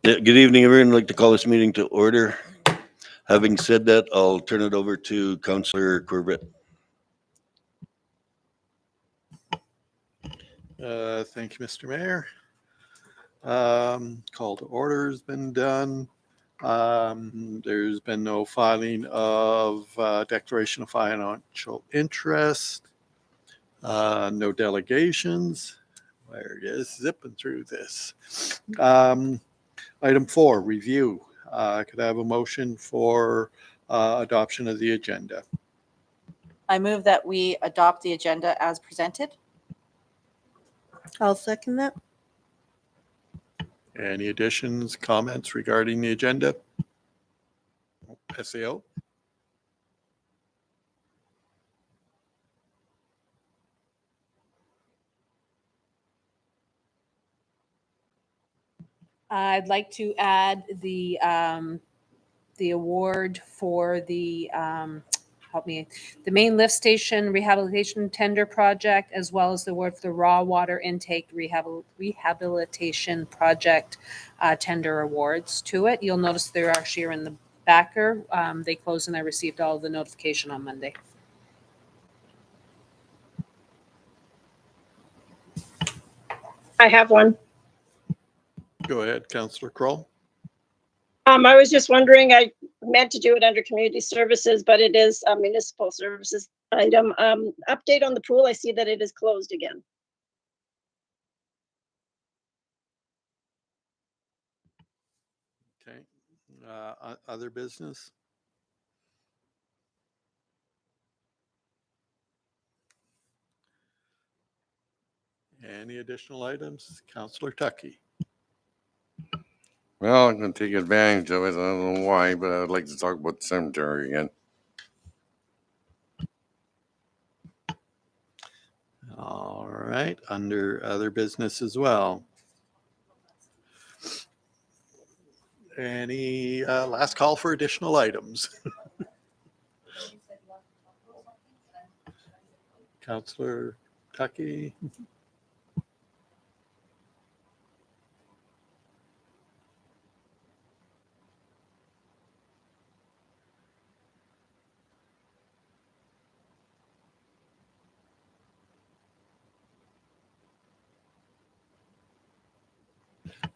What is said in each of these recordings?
Yeah, good evening, everyone. I'd like to call this meeting to order. Having said that, I'll turn it over to Councillor Corbett. Thank you, Mr. Mayor. Call to order has been done. There's been no filing of declaration of financial interest. No delegations. There it is, zipping through this. Item 4, review. Could I have a motion for adoption of the agenda? I move that we adopt the agenda as presented. I'll second that. Any additions, comments regarding the agenda? SAO? I'd like to add the award for the the main lift station rehabilitation tender project, as well as the award for the raw water intake rehabilitation project tender awards to it. You'll notice they're actually in the backer. They closed and I received all of the notification on Monday. I have one. Go ahead, Councillor Kroll. I was just wondering, I meant to do it under community services, but it is a municipal services item. Update on the pool. I see that it is closed again. Okay. Other business? Any additional items? Councillor Tuckey. Well, I'm going to take advantage of it. I don't know why, but I'd like to talk about the cemetery again. All right, under other business as well. Any last call for additional items? Councillor Tuckey.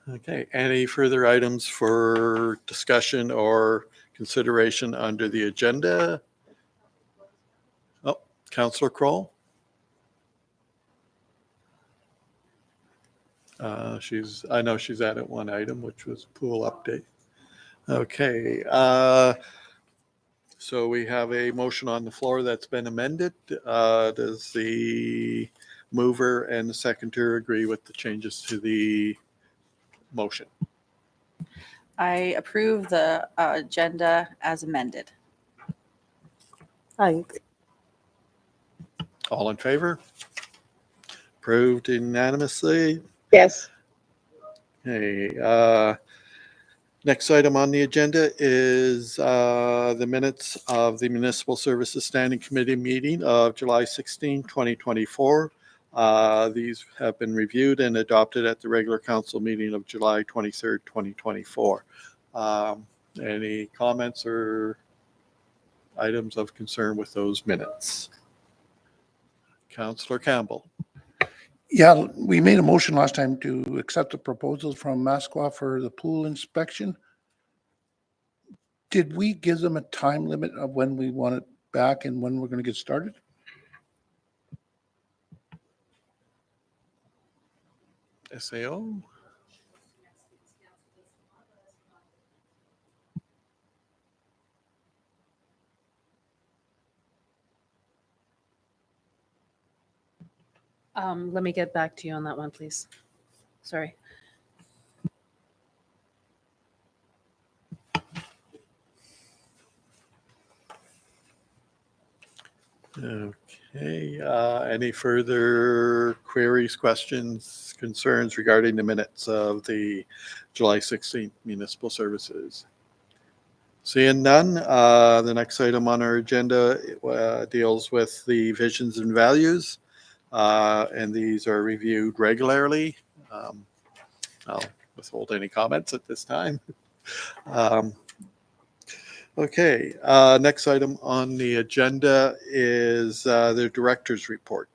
Okay, any further items for discussion or consideration under the agenda? Oh, Councillor Kroll? I know she's added one item, which was pool update. Okay, so we have a motion on the floor that's been amended. Does the mover and the seconder agree with the changes to the motion? I approve the agenda as amended. I agree. All in favor? Approved unanimously. Yes. Okay, next item on the agenda is the minutes of the Municipal Services Standing Committee meeting of July 16, 2024. These have been reviewed and adopted at the regular council meeting of July 23rd, 2024. Any comments or items of concern with those minutes? Councillor Campbell. Yeah, we made a motion last time to accept the proposal from Masqua for the pool inspection. Did we give them a time limit of when we want it back and when we're going to get started? SAO? Let me get back to you on that one, please. Sorry. Okay, any further queries, questions, concerns regarding the minutes of the July 16th municipal services? Seeing none, the next item on our agenda deals with the visions and values, and these are reviewed regularly. I'll withhold any comments at this time. Okay, next item on the agenda is the director's report.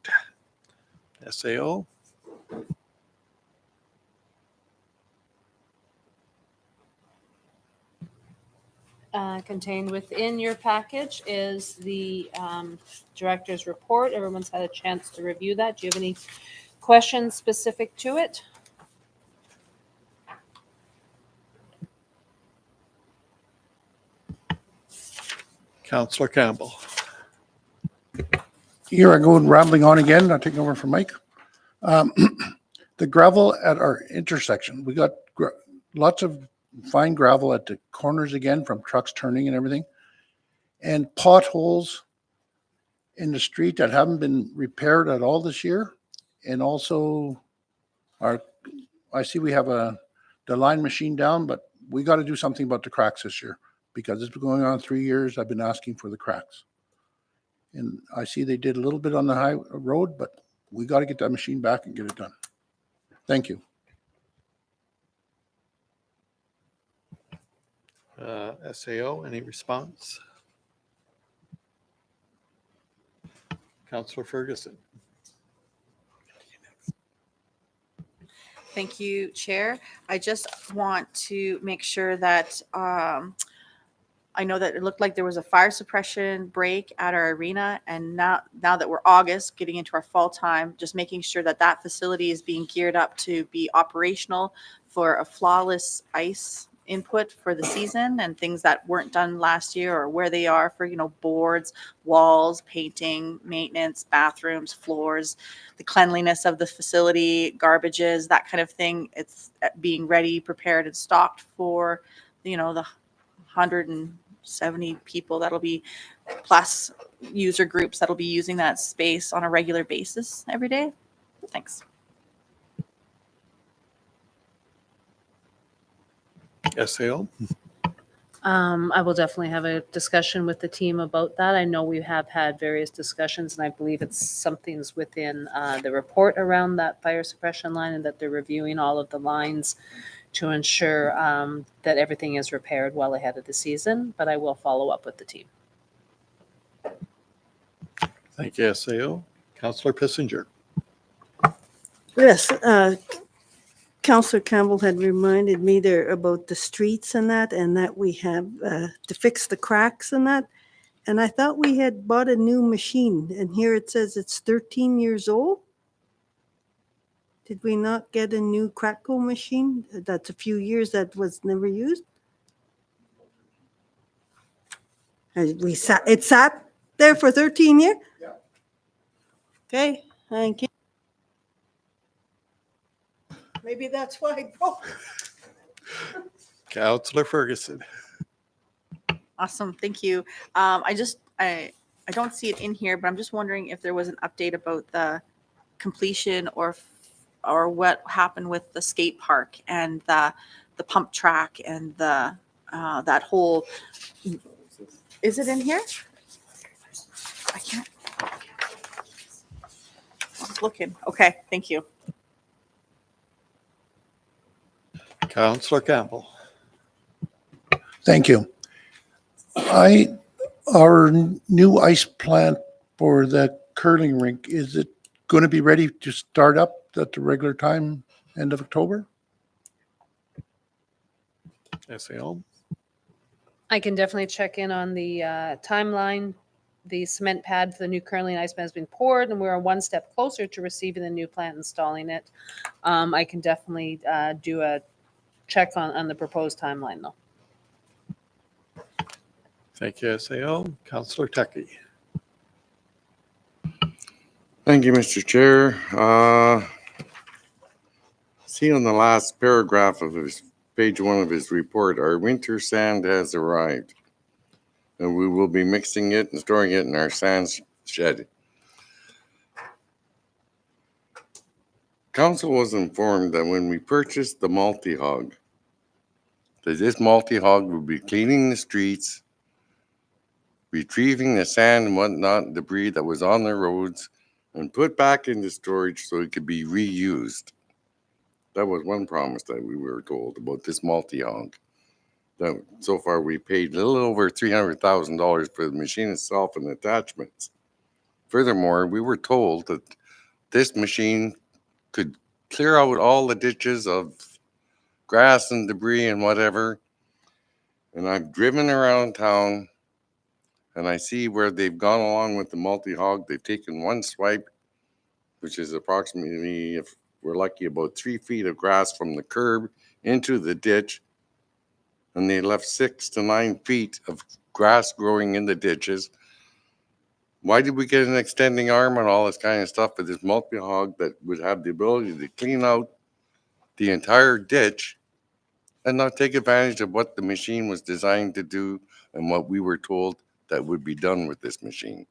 SAO. Contained within your package is the director's report. Everyone's had a chance to review that. Do you have any questions specific to it? Councillor Campbell. Here I go rambling on again. I'll take over from Mike. The gravel at our intersection, we got lots of fine gravel at the corners again from trucks turning and everything. And potholes in the street that haven't been repaired at all this year. And also I see we have the line machine down, but we got to do something about the cracks this year because it's been going on 3 years. I've been asking for the cracks. And I see they did a little bit on the high road, but we got to get that machine back and get it done. Thank you. SAO, any response? Councillor Ferguson. Thank you, Chair. I just want to make sure that I know that it looked like there was a fire suppression break at our arena, and now that we're August, getting into our fall time, just making sure that that facility is being geared up to be operational for a flawless ice input for the season, and things that weren't done last year or where they are for, boards, walls, painting, maintenance, bathrooms, floors, the cleanliness of the facility, garbages, that kind of thing. It's being ready, prepared, and stocked for, the 170 people that'll be, plus user groups that'll be using that space on a regular basis every day. Thanks. SAO. I will definitely have a discussion with the team about that. I know we have had various discussions, and I believe it's something's within the report around that fire suppression line, and that they're reviewing all of the lines to ensure that everything is repaired well ahead of the season. But I will follow up with the team. Thank you, SAO. Councillor Pissinger. Yes, Councillor Campbell had reminded me there about the streets and that we have to fix the cracks and that. And I thought we had bought a new machine, and here it says it's 13 years old. Did we not get a new crackle machine? That's a few years that was never used. And it sat there for 13 years? Yeah. Okay, thank you. Maybe that's why I broke. Councillor Ferguson. Awesome. Thank you. I don't see it in here, but I'm just wondering if there was an update about the completion or what happened with the skate park and the pump track and the that whole. Is it in here? I can't. I'm looking. Okay. Thank you. Councillor Campbell. Thank you. Our new ice plant for the curling rink, is it going to be ready to start up at the regular time, end of October? SAO. I can definitely check in on the timeline. The cement pad for the new curling ice pad has been poured, and we're one step closer to receiving the new plant, installing it. I can definitely do a check on the proposed timeline, though. Thank you, SAO. Councillor Tuckey. Thank you, Mr. Chair. See on the last paragraph of page 1 of his report, our winter sand has arrived, and we will be mixing it and storing it in our sand shed. Council was informed that when we purchased the multi-hog, that this multi-hog would be cleaning the streets, retrieving the sand and whatnot, debris that was on the roads, and put back into storage so it could be reused. That was one promise that we were told about this multi-hog. That so far we paid a little over $300,000 for the machine itself and attachments. Furthermore, we were told that this machine could clear out all the ditches of grass and debris and whatever. And I've driven around town and I see where they've gone along with the multi-hog. They've taken one swipe, which is approximately, if we're lucky, about 3 feet of grass from the curb into the ditch. And they left 6 to 9 feet of grass growing in the ditches. Why did we get an extending arm and all this kind of stuff for this multi-hog that would have the ability to clean out the entire ditch and not take advantage of what the machine was designed to do and what we were told that would be done with this machine?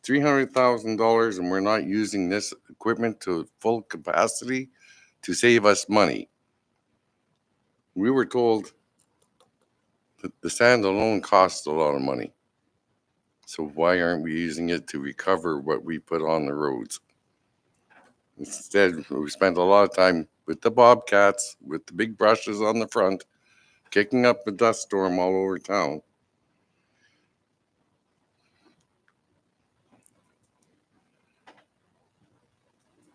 $300,000, and we're not using this equipment to full capacity to save us money. We were told that the sand alone costs a lot of money. So why aren't we using it to recover what we put on the roads? Instead, we spent a lot of time with the bobcats, with the big brushes on the front, kicking up a dust storm all over town.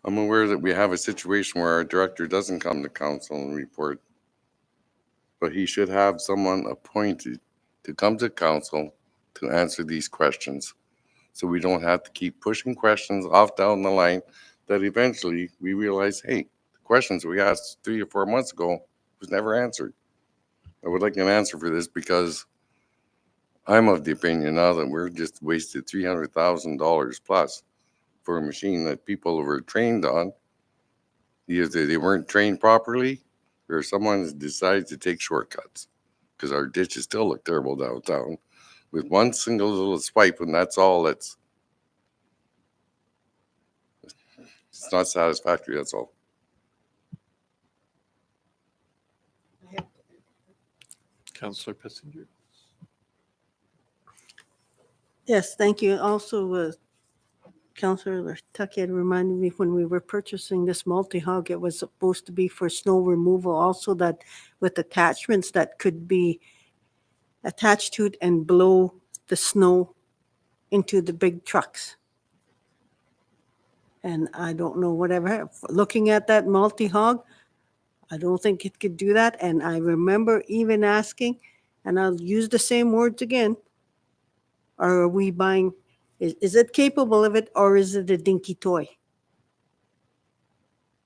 I'm aware that we have a situation where our director doesn't come to council and report, but he should have someone appointed to come to council to answer these questions, so we don't have to keep pushing questions off down the line that eventually we realize, hey, the questions we asked 3 or 4 months ago was never answered. I would like an answer for this because I'm of the opinion now that we're just wasted $300,000 plus for a machine that people were trained on. Either they weren't trained properly or someone has decided to take shortcuts, because our ditches still look terrible downtown with one single little swipe, and that's all. It's not satisfactory, that's all. Councillor Passenger. Yes, thank you. Also, Councillor Tucky had reminded me when we were purchasing this multi-hog, it was supposed to be for snow removal also, that with attachments that could be attached to it and blow the snow into the big trucks. And I don't know whatever, looking at that multi-hog, I don't think it could do that. And I remember even asking, and I'll use the same words again, are we buying, is it capable of it, or is it a dinky toy?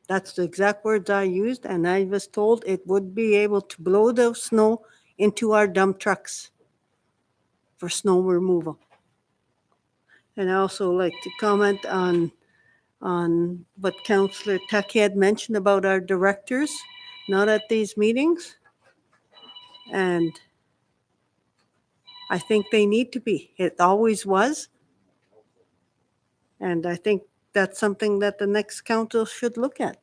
That's the exact words I used, and I was told it would be able to blow the snow into our dump trucks for snow removal. And I also like to comment on what Councillor Tucky had mentioned about our directors not at these meetings. And I think they need to be. It always was. And I think that's something that the next council should look at.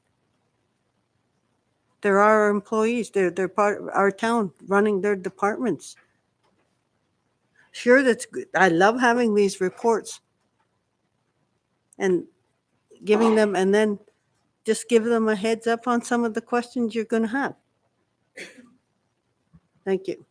There are employees, they're part of our town running their departments. Sure, that's good. I love having these reports and giving them, and then just give them a heads up on some of the questions you're going to have. Thank you.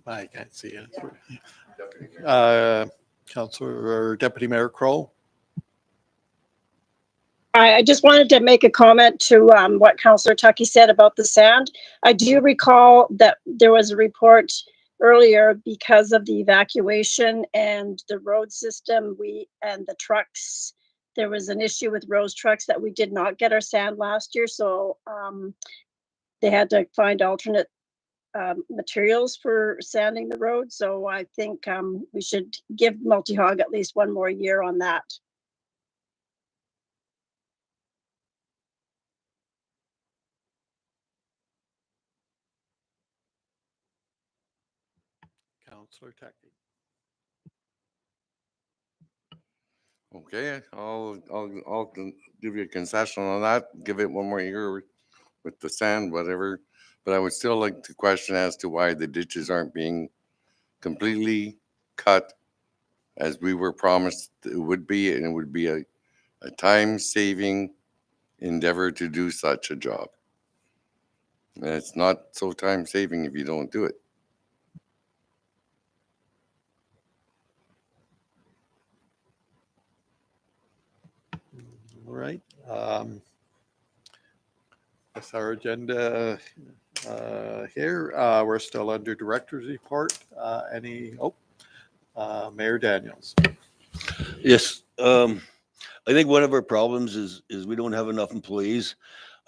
I can't see it. Councillor or Deputy Mayor Kroll. I just wanted to make a comment to what Councillor Tucky said about the sand. I do recall that there was a report earlier because of the evacuation and the road system, and the trucks. There was an issue with Rose trucks that we did not get our sand last year, so they had to find alternate materials for sanding the road. So I think we should give Multi-Hog at least one more year on that. Councillor Tucky. Okay, I'll give you a concession on that. Give it one more year with the sand, whatever. But I would still like to question as to why the ditches aren't being completely cut as we were promised it would be, and it would be a time-saving endeavor to do such a job. And it's not so time-saving if you don't do it. All right. That's our agenda here. We're still under director's report. Mayor Daniels. Yes, I think one of our problems is we don't have enough employees.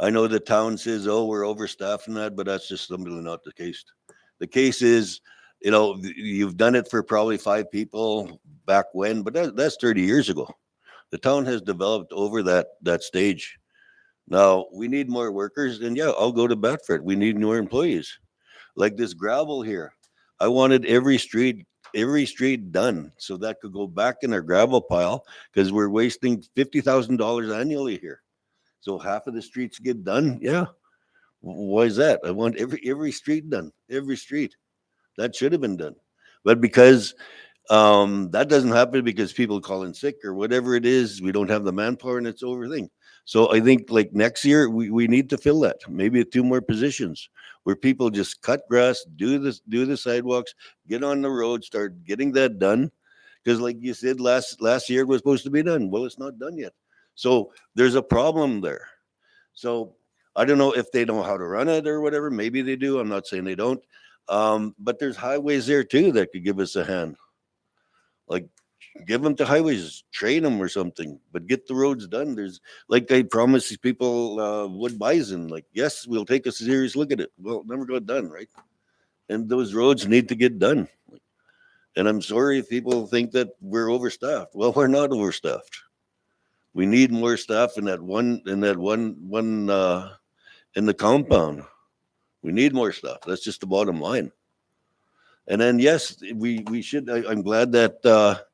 I know the town says, oh, we're overstaffed and that, but that's just simply not the case. The case is, you know, you've done it for probably 5 people back when, but that's 30 years ago. The town has developed over that stage. Now we need more workers, and yeah, I'll go to bat for it. We need more employees. Like this gravel here, I wanted every street done so that could go back in our gravel pile because we're wasting $50,000 annually here. So half of the streets get done. Yeah, why is that? I want every street done. Every street that should have been done, but because that doesn't happen because people call in sick or whatever it is. We don't have the manpower and it's over thing. So I think like next year we need to fill that, maybe 2 more positions where people just cut grass, do the sidewalks, get on the road, start getting that done. Because like you said, last year it was supposed to be done. Well, it's not done yet. So there's a problem there. So I don't know if they know how to run it or whatever. Maybe they do. I'm not saying they don't. But there's highways there too that could give us a hand. Like give them to highways, train them or something, but get the roads done. There's like I promised these people Wood Bison, like, yes, we'll take a serious look at it. Well, it never got done, right? And those roads need to get done. And I'm sorry if people think that we're overstaffed. Well, we're not overstaffed. We need more staff in that one in the compound. We need more staff. That's just the bottom line. And then yes, we should. I'm glad that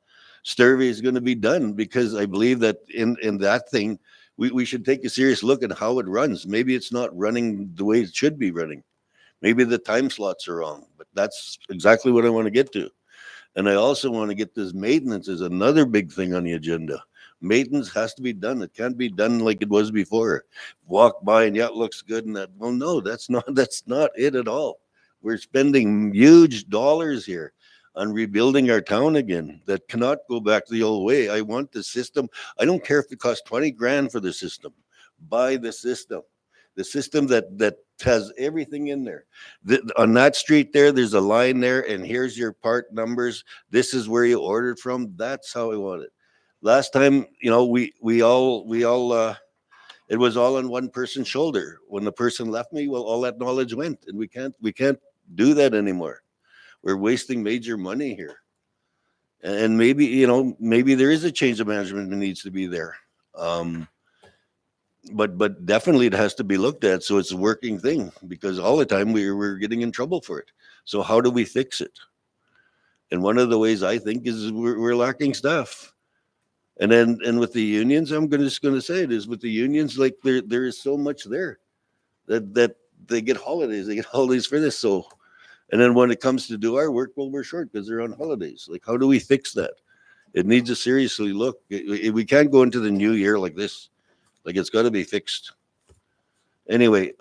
survey is going to be done because I believe that in that thing we should take a serious look at how it runs. Maybe it's not running the way it should be running. Maybe the time slots are wrong. But that's exactly what I want to get to. And I also want to get this maintenance is another big thing on the agenda. Maintenance has to be done. It can't be done like it was before. Walk by and yeah, it looks good and that. Well, no, that's not it at all. We're spending huge dollars here on rebuilding our town again. That cannot go back the old way. I want the system. I don't care if it costs 20 grand for the system. Buy the system. The system that has everything in there. On that street there's a line there, and here's your part numbers. This is where you ordered from. That's how I want it. Last time, you know, we all it was all on one person's shoulder. When the person left me, well, all that knowledge went, and we can't do that anymore. We're wasting major money here. And maybe, you know, maybe there is a change of management that needs to be there. But definitely it has to be looked at so it's a working thing because all the time we're getting in trouble for it. So how do we fix it? And one of the ways I think is we're lacking staff. And with the unions, just going to say it is with the unions, like there is so much there that they get holidays. They get holidays for this. So, and then when it comes to do our work, well, we're short because they're on holidays. Like, how do we fix that? It needs to seriously look. We can't go into the new year like this. Like it's got to be fixed. Anyway,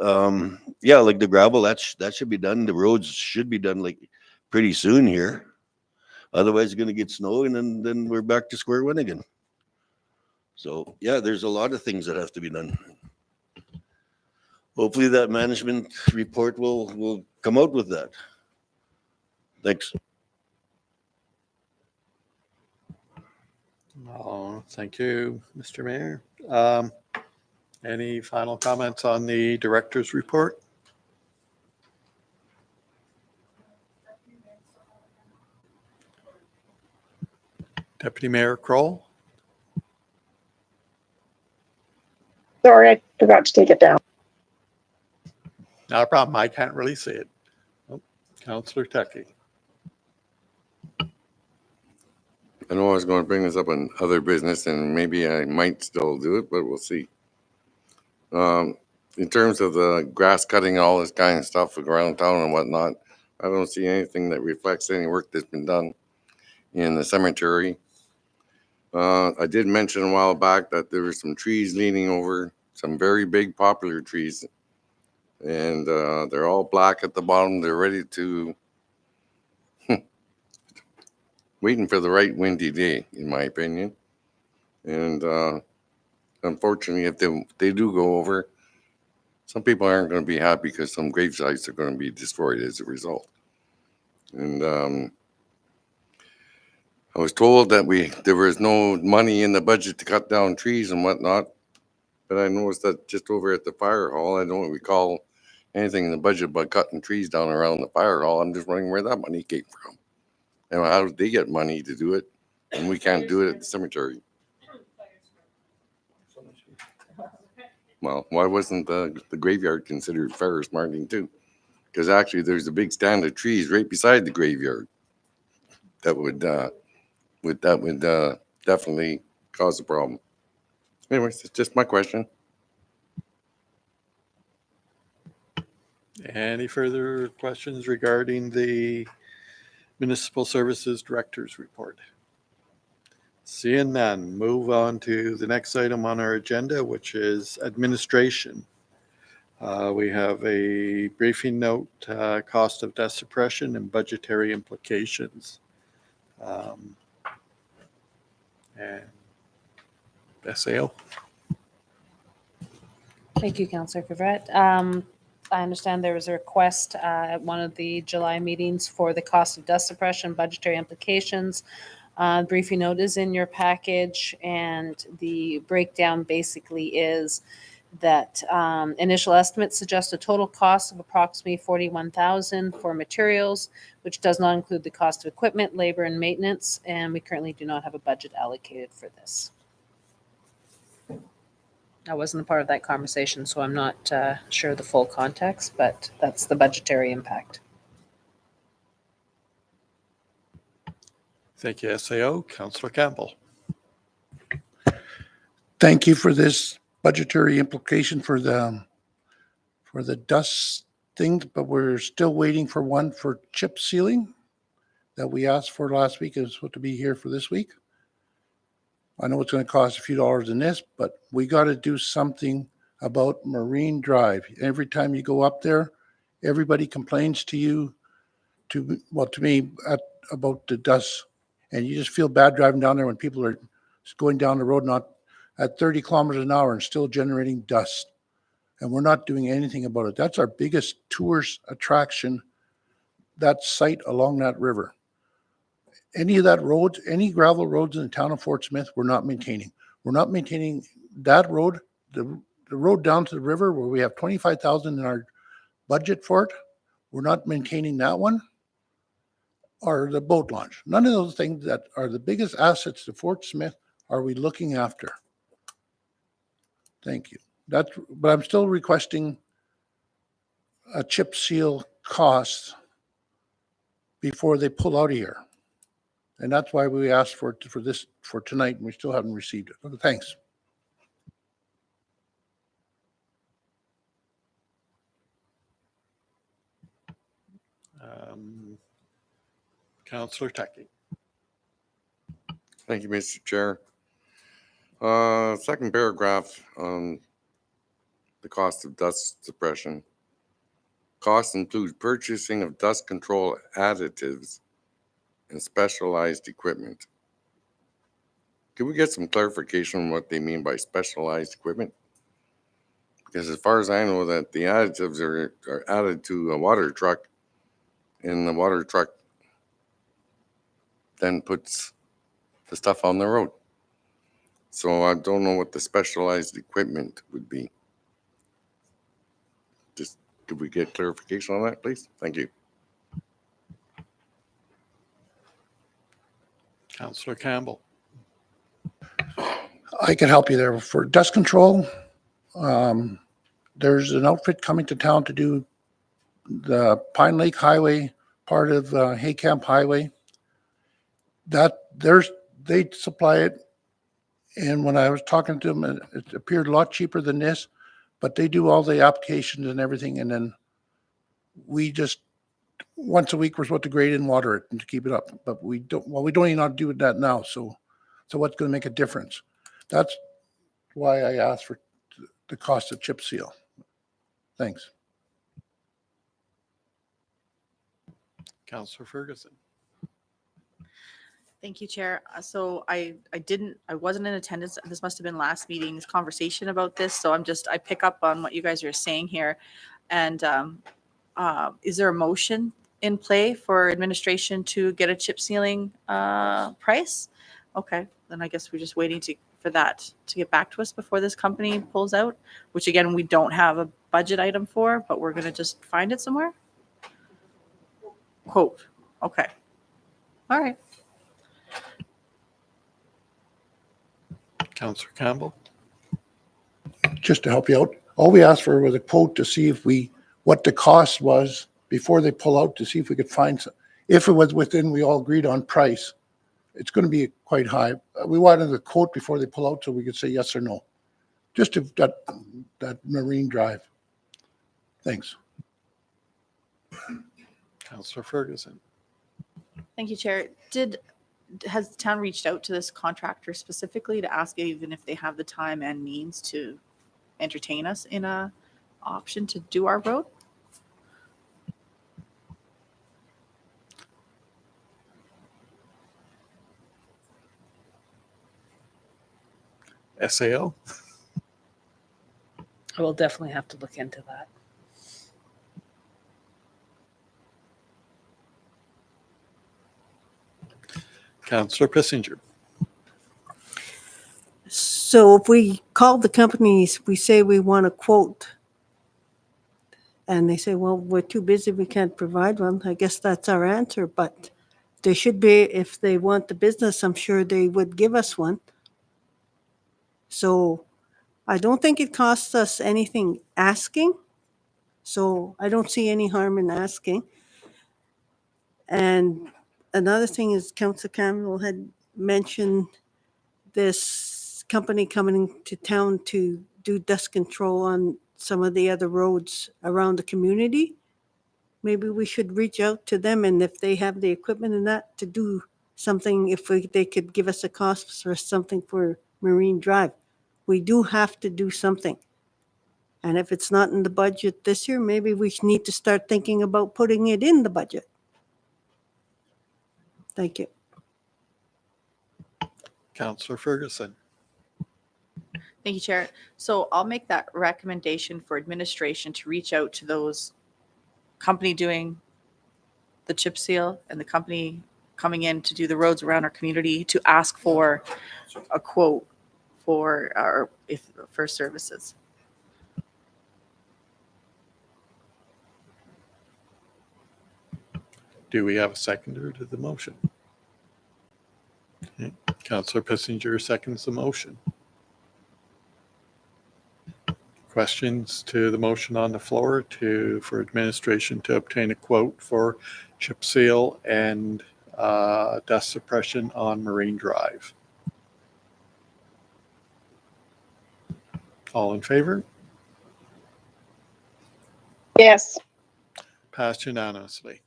yeah, like the gravel, that should be done. The roads should be done like pretty soon here. Otherwise, it's going to get snow, and then we're back to square one again. So yeah, there's a lot of things that have to be done. Hopefully, that management report will come out with that. Thanks. Oh, thank you, Mr. Mayor. Any final comments on the director's report? Deputy Mayor Kroll? Sorry, I forgot to take it down. Not a problem. I can't really see it. Oh, Councillor Tucky. I know I was going to bring this up on other business, and maybe I might still do it, but we'll see. In terms of the grass cutting, all this kind of stuff around town and whatnot, I don't see anything that reflects any work that's been done. in the cemetery. I did mention a while back that there were some trees leaning over, some very big popular trees. And they're all black at the bottom. They're ready to, waiting for the right windy day, in my opinion. And unfortunately, if they do go over, some people aren't going to be happy because some grave sites are going to be destroyed as a result. And I was told that there was no money in the budget to cut down trees and whatnot, but I noticed that just over at the fire hall, I don't recall anything in the budget but cutting trees down around the fire hall. I'm just wondering where that money came from. And how did they get money to do it? And we can't do it at the cemetery. Well, why wasn't the graveyard considered fire smarting too? Because actually there's a big stand of trees right beside the graveyard that would definitely cause a problem. Anyways, it's just my question. Any further questions regarding the Municipal Services Director's Report? Seeing none, move on to the next item on our agenda, which is administration. We have a briefing note, cost of dust suppression and budgetary implications. And SAO. Thank you, Councillor Favret. I understand there was a request at one of the July meetings for the cost of dust suppression, budgetary implications. Briefing note is in your package, and the breakdown basically is that initial estimates suggest a total cost of approximately $41,000 for materials, which does not include the cost of equipment, labor, and maintenance, and we currently do not have a budget allocated for this. I wasn't a part of that conversation, so I'm not sure the full context, but that's the budgetary impact. Thank you, SAO. Councillor Campbell. Thank you for this budgetary implication for the dust things, but we're still waiting for one for chip sealing that we asked for last week. It's supposed to be here for this week. I know it's going to cost a few dollars in this, but we got to do something about Marine Drive. Every time you go up there, everybody complains to you, to me, about the dust. And you just feel bad driving down there when people are going down the road not at 30 kilometers an hour and still generating dust. And we're not doing anything about it. That's our biggest tourist attraction, that site along that river. Any of that roads, any gravel roads in the town of Fort Smith, we're not maintaining. We're not maintaining that road, the road down to the river where we have 25,000 in our budget for it. We're not maintaining that one, or the boat launch. None of those things that are the biggest assets to Fort Smith are we looking after. Thank you. But I'm still requesting a chip seal cost before they pull out of here. And that's why we asked for this for tonight, and we still haven't received it. Okay, thanks. Councillor Tucky. Thank you, Mr. Chair. Second paragraph on the cost of dust suppression. Costs include purchasing of dust control additives and specialized equipment. Can we get some clarification on what they mean by specialized equipment? Because as far as I know, that the additives are added to a water truck, and the water truck then puts the stuff on the road. So I don't know what the specialized equipment would be. Just could we get clarification on that, please? Thank you. Councillor Campbell. I can help you there. For dust control, there's an outfit coming to town to do the Pine Lake Highway, part of Hay Camp Highway. They supply it. And when I was talking to them, it appeared a lot cheaper than this, but they do all the applications and everything. And then we just once a week, we're supposed to grade and water it and to keep it up, but we don't even know how to do that now, so what's gonna make a difference? That's why I asked for the cost of chip seal. Thanks. Councillor Ferguson. Thank you, Chair. So I wasn't in attendance. This must have been last meeting's conversation about this. So I pick up on what you guys are saying here. And is there a motion in play for administration to get a chip sealing price? Okay, then I guess we're just waiting for that to get back to us before this company pulls out, which again, we don't have a budget item for, but we're gonna just find it somewhere. Quote, okay. All right. Councillor Campbell. Just to help you out, all we asked for was a quote to see what the cost was before they pull out, to see if we could find some. If it was within, we all agreed on price, it's gonna be quite high. We wanted a quote before they pull out so we could say yes or no. Just to that Marine Drive. Thanks. Councillor Ferguson. Thank you, Chair. Has the town reached out to this contractor specifically to ask even if they have the time and means to entertain us in a option to do our road? SAO. I will definitely have to look into that. Councillor Pissinger. So if we call the companies, we say we want a quote, and they say, well, we're too busy, we can't provide one, I guess that's our answer, but they should be, if they want the business, I'm sure they would give us one. So I don't think it costs us anything asking, so I don't see any harm in asking. And another thing is Councillor Campbell had mentioned this company coming to town to do dust control on some of the other roads around the community. Maybe we should reach out to them, and if they have the equipment and that to do something, they could give us a cost for something for Marine Drive. We do have to do something. And if it's not in the budget this year, maybe we need to start thinking about putting it in the budget. Thank you. Councillor Ferguson. Thank you, Chair. So I'll make that recommendation for administration to reach out to those company doing the chip seal and the company coming in to do the roads around our community to ask for a quote for services. Do we have a seconder to the motion? Okay. Councillor Pissinger seconds the motion. Questions to the motion on the floor for administration to obtain a quote for chip seal and dust suppression on Marine Drive? All in favor? Yes. Passed unanimously.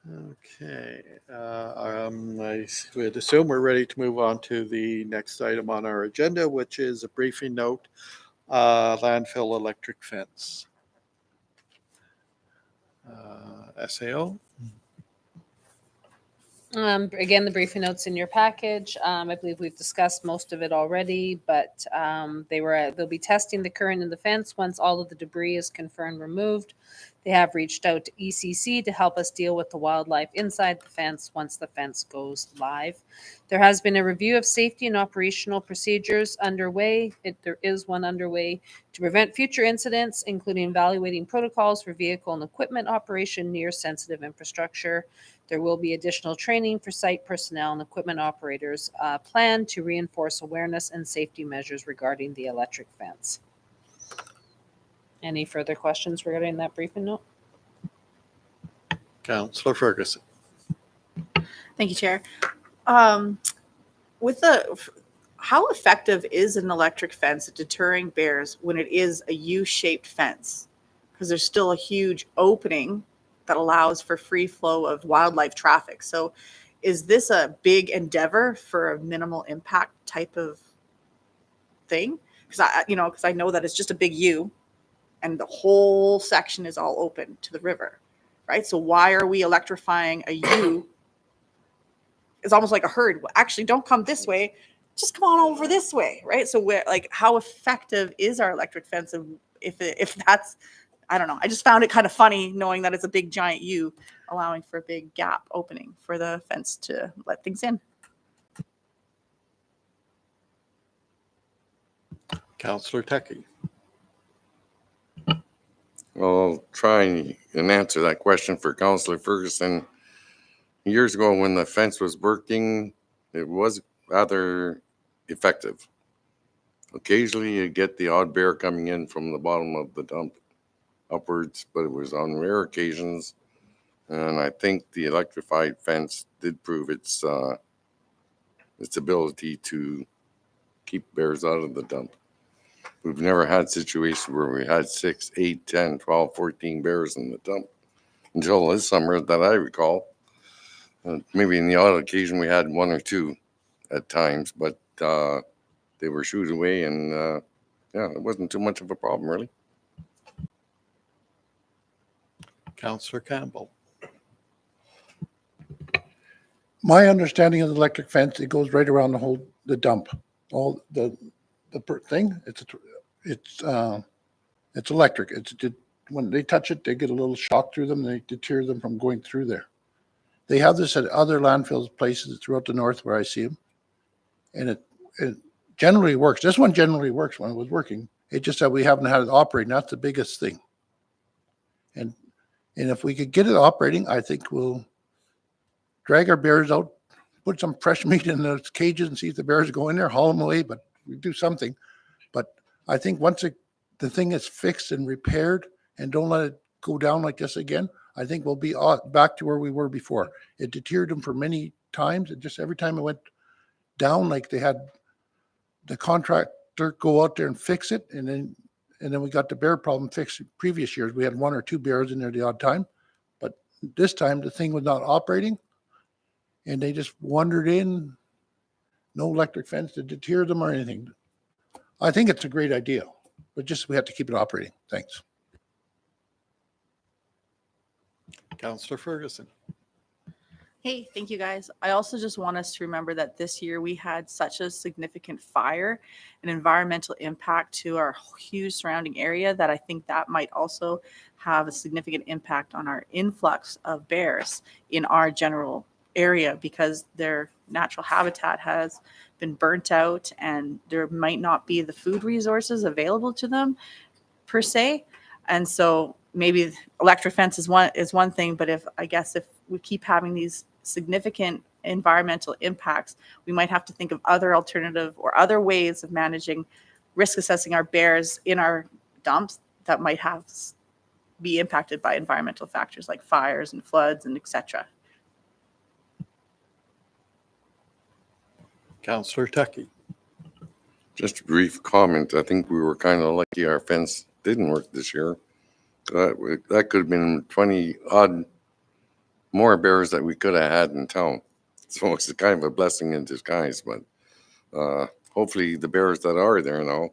Okay, I would assume we're ready to move on to the next item on our agenda, which is a briefing note, landfill electric fence. SAO? Again, the briefing notes in your package. I believe we've discussed most of it already, but they'll be testing the current in the fence once all of the debris is confirmed removed. They have reached out to ECC to help us deal with the wildlife inside the fence once the fence goes live. There has been a review of safety and operational procedures underway. There is one underway to prevent future incidents, including evaluating protocols for vehicle and equipment operation near sensitive infrastructure. There will be additional training for site personnel and equipment operators planned to reinforce awareness and safety measures regarding the electric fence. Any further questions regarding that briefing note? Councillor Ferguson. Thank you, Chair. With how effective is an electric fence at deterring bears when it is a U-shaped fence? Because there's still a huge opening that allows for free flow of wildlife traffic. So is this a big endeavor for a minimal impact type of thing? Because I know that it's just a big U and the whole section is all open to the river, right? So why are we electrifying a U? It's almost like a herd. Well, actually, don't come this way. Just come on over this way, right? So we're like, how effective is our electric fence? If that's, I don't know. I just found it kind of funny knowing that it's a big giant U, allowing for a big gap opening for the fence to let things in. Counselor Tucky. Well, I'll try and answer that question for Councillor Ferguson. Years ago, when the fence was working, it was rather effective. Occasionally, you get the odd bear coming in from the bottom of the dump upwards, but it was on rare occasions. And I think the electrified fence did prove its ability to keep bears out of the dump. We've never had situations where we had 6, 8, 10, 12, 14 bears in the dump until this summer that I recall. Maybe in the odd occasion we had 1 or 2 at times, but they were shooed away, and yeah, it wasn't too much of a problem, really. Counselor Campbell. My understanding of the electric fence, it goes right around the dump. All the thing, it's electric. When they touch it, they get a little shock through them. They deter them from going through there. They have this at other landfills places throughout the north where I see them. And it generally works. This one generally works when it was working. It's just that we haven't had it operating. That's the biggest thing. And if we could get it operating, I think we'll drag our bears out, put some fresh meat in those cages and see if the bears go in there, haul them away, but we do something. But I think once the thing is fixed and repaired and don't let it go down like this again, I think we'll be back to where we were before. It deterred them for many times. It just every time it went down, like they had the contractor go out there and fix it, and then we got the bear problem fixed. Previous years we had 1 or 2 bears in there the odd time, but this time the thing was not operating, and they just wandered in. No electric fence to deter them or anything. I think it's a great idea, but just we have to keep it operating. Thanks. Counselor Ferguson. Hey, thank you guys. I also just want us to remember that this year we had such a significant fire and environmental impact to our huge surrounding area that I think that might also have a significant impact on our influx of bears in our general area, because their natural habitat has been burnt out and there might not be the food resources available to them per se. And so maybe electric fence is one thing, but if we keep having these significant environmental impacts, we might have to think of other alternative or other ways of managing risk assessing our bears in our dumps that might be impacted by environmental factors like fires and floods and etc. Counselor Tucky. Just a brief comment. I think we were kind of lucky our fence didn't work this year. That could have been 20 odd more bears that we could have had in town. So it's kind of a blessing in disguise, but hopefully the bears that are there now,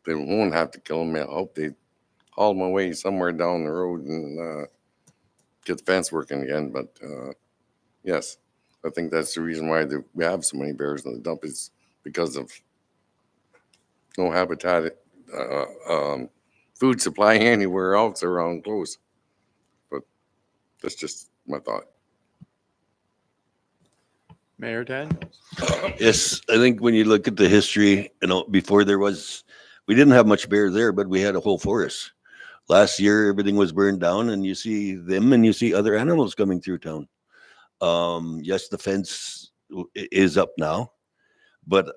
they won't have to kill them. I hope they haul them away somewhere down the road and get the fence working again. But yes, I think that's the reason why we have so many bears in the dump, is because of no habitat, food supply anywhere else around close. But that's just my thought. Mayor Daniels. Yes, I think when you look at the history, before we didn't have much bear there, but we had a whole forest. Last year, everything was burned down, and you see them and you see other animals coming through town. Yes, the fence is up now, but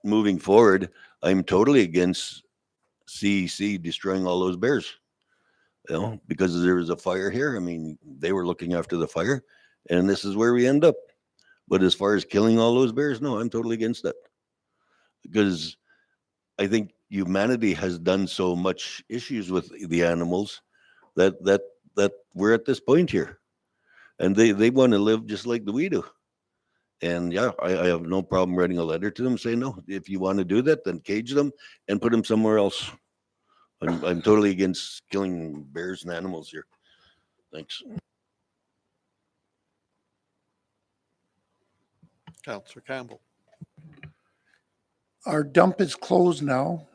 moving forward, I'm totally against CEC destroying all those bears. Because there was a fire here. I mean, they were looking after the fire, and this is where we end up. But as far as killing all those bears, no, I'm totally against that. Because I think humanity has done so much issues with the animals that we're at this point here. And they want to live just like we do. And yeah, I have no problem writing a letter to them saying, no, if you want to do that, then cage them and put them somewhere else. I'm totally against killing bears and animals here. Thanks. Counselor Campbell. Our dump is closed now,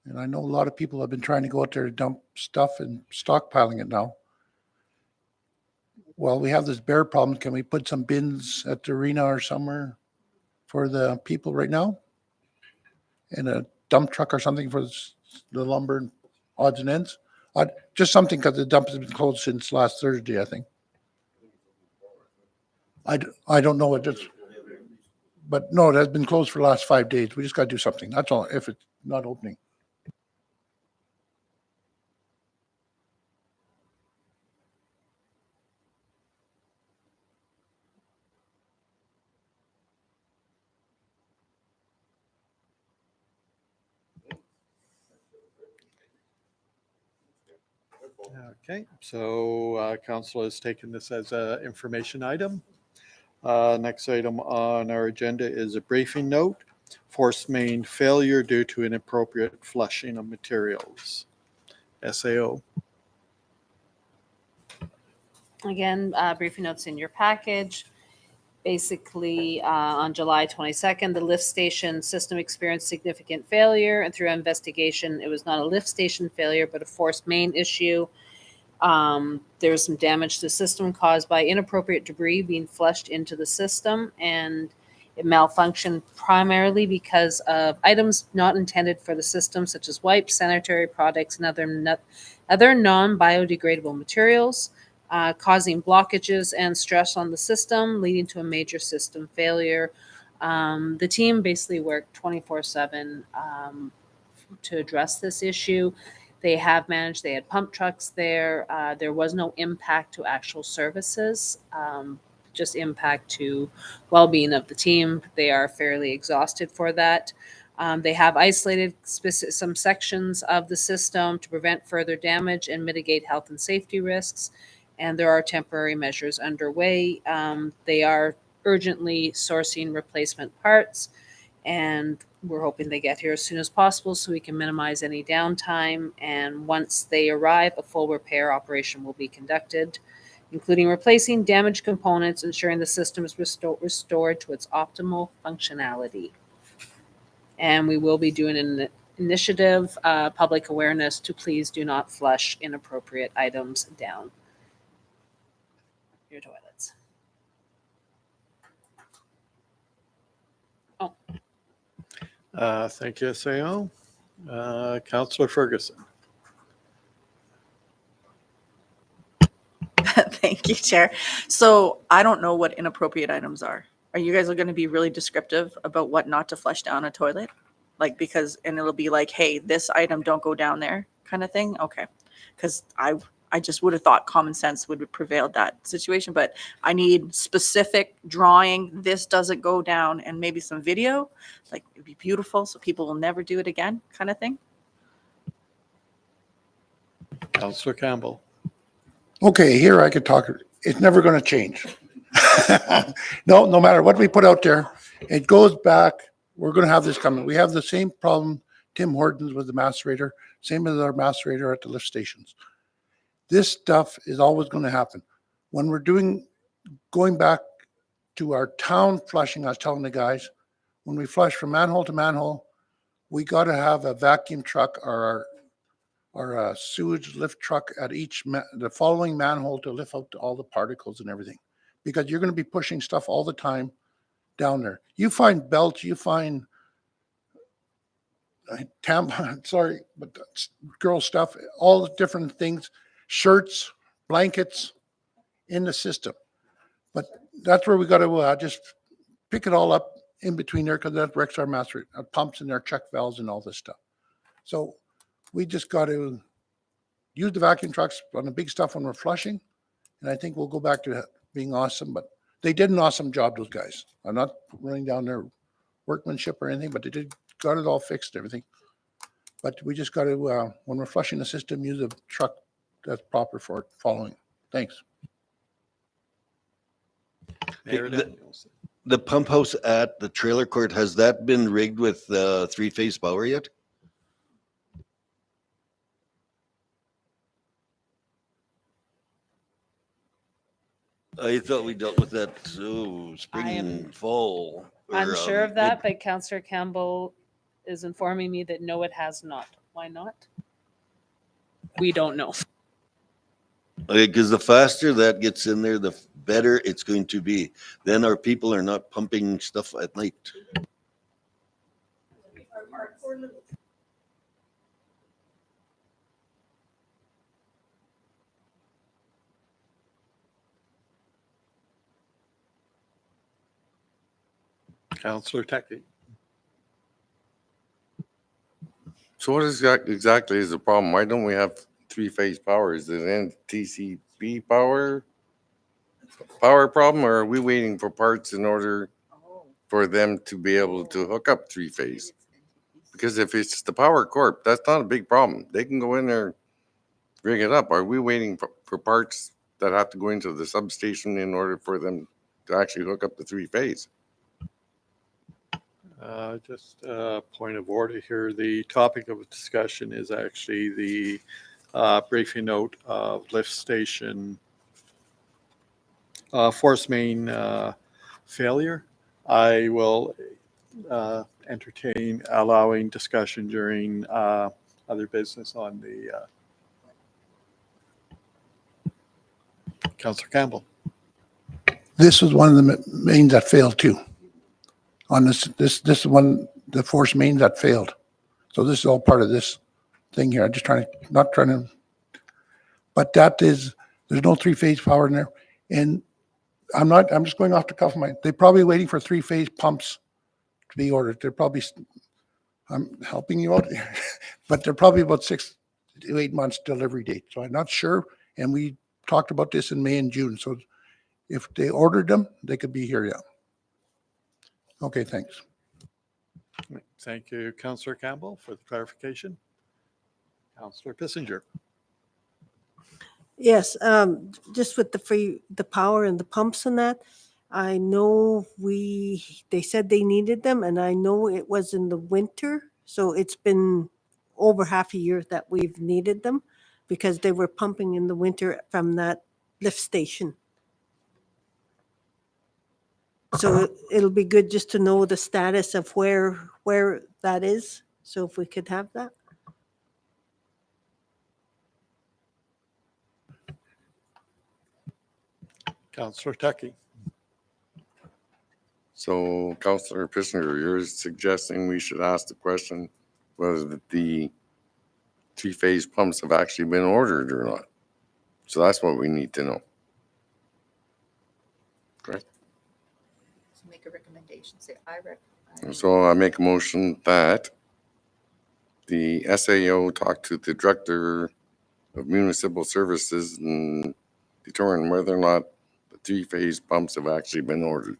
and I know a lot of people have been trying to go out there to dump stuff and stockpiling it now. Well, we have this bear problem. Can we put some bins at the arena or somewhere for the people right now? And a dump truck or something for the lumber and odds and ends? Just something, because the dump has been closed since last Thursday, I think. I don't know what it's, but no, it has been closed for the last 5 days. We just got to do something. That's all, if it's not opening. Okay, so council has taken this as an information item. Next item on our agenda is a briefing note. Forced main failure due to inappropriate flushing of materials. SAO. Again, briefing notes in your package. Basically, on July 22nd, the lift station system experienced significant failure, and through investigation, it was not a lift station failure, but a forced main issue. There was some damage to the system caused by inappropriate debris being flushed into the system, and it malfunctioned primarily because of items not intended for the system, such as wipes, sanitary products, and other non-biodegradable materials, causing blockages and stress on the system, leading to a major system failure. The team basically worked 24/7 to address this issue. They have managed, they had pump trucks there. There was no impact to actual services, just impact to well-being of the team. They are fairly exhausted for that. They have isolated some sections of the system to prevent further damage and mitigate health and safety risks. And there are temporary measures underway. They are urgently sourcing replacement parts, and we're hoping they get here as soon as possible so we can minimize any downtime. And once they arrive, a full repair operation will be conducted, including replacing damaged components, ensuring the system is restored to its optimal functionality. And we will be doing an initiative, public awareness, to please do not flush inappropriate items down your toilets. Thank you, SAO. Councillor Ferguson. Thank you, Chair. So I don't know what inappropriate items are. Are you guys going to be really descriptive about what not to flush down a toilet? Like, because, and it'll be like, hey, this item don't go down there kind of thing? Okay. Because I just would have thought common sense would have prevailed that situation, but I need specific drawing. This doesn't go down, and maybe some video. Like, it'd be beautiful so people will never do it again kind of thing. Councillor Campbell. Okay, here I could talk. It's never going to change. No matter what we put out there, it goes back. We're going to have this coming. We have the same problem, Tim Hortons with the macerator, same as our macerator at the lift stations. This stuff is always going to happen. When we're going back to our town flushing, I was telling the guys, when we flush from manhole to manhole, we got to have a vacuum truck or a sewage lift truck at the following manhole to lift out all the particles and everything, because you're going to be pushing stuff all the time down there. You find belts, you find tampon, sorry, but girl stuff, all the different things, shirts, blankets in the system. But that's where we got to just pick it all up in between there, because that wrecks our master pumps and our check valves and all this stuff. So we just got to use the vacuum trucks on the big stuff when we're flushing, and I think we'll go back to being awesome. But they did an awesome job, those guys. I'm not running down their workmanship or anything, but they got it all fixed, everything. But we just got to, when we're flushing the system, use a truck that's proper for it following. Thanks. Mayor the- Daniels. The pump house at the trailer court, has that been rigged with three-phase power yet? I thought we dealt with that, spring, am fall. or, Unsure of mid- that, but Councillor Campbell is informing me that no, it has not. Why not? We don't know. Because the faster that gets in there, the better it's going to be. Then our people are not pumping stuff at night. Councillor Techie. So what is that exactly is the problem? Why don't we have three-phase power? Is it an TCP power problem, or are we waiting for parts in order for them to be able to hook up three-phase? Because if it's the power corp, that's not a big problem. They can go in there, rig it up. Are we waiting for parts that have to go into the substation in order for them to actually hook up the three-phase? Just a point of order here. The topic of discussion is actually the briefing note of lift station force main failure. I will entertain allowing discussion during other business on the Councillor Campbell. This was one of the mains that failed too. On this is one, the force mains that failed. So this is all part of this thing here. I'm just not trying to, but there's no three-phase power in there. And I'm just going off the cuff of they're probably waiting for three-phase pumps to be ordered. I'm helping you out, but they're probably about 6 to 8 months delivery date. So I'm not sure. And we talked about this in May and June. So if they ordered them, they could be here, yeah. Okay, thanks. Thank you, Councillor Campbell, for the clarification. Councillor Kissinger. Yes, just with the power and the pumps and that, I know they said they needed them, and I know it was in the winter, so it's been over half a year that we've needed them because they were pumping in the winter from that lift station. So it'll be good just to know the status of where that is. So if we could have that. Councillor Tucky. So Councillor Pissner, you're suggesting we should ask the question whether the three-phase pumps have actually been ordered or not. So that's what we need to know. Correct? So make a recommendation, say I recommend. So I make a motion that the SAO talk to the Director of Municipal Services and determine whether or not the three-phase pumps have actually been ordered.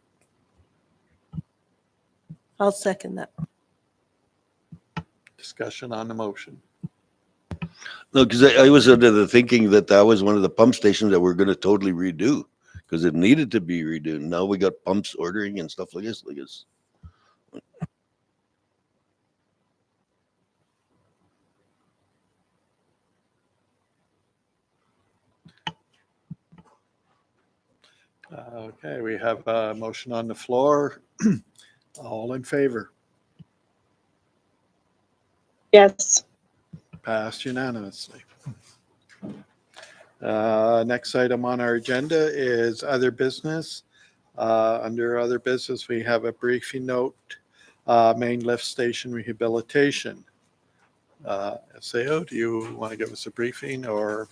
I'll second that. Discussion on the motion. No, because I was under the thinking that was one of the pump stations that we're going to totally redo because it needed to be redone. Now we got pumps ordering and stuff like this. Okay, we have a motion on the floor. All in favor? Yes. Passed unanimously. Next item on our agenda is other business. Under other business, we have a briefing note, main lift station rehabilitation. SAO, do you want to give us a briefing, or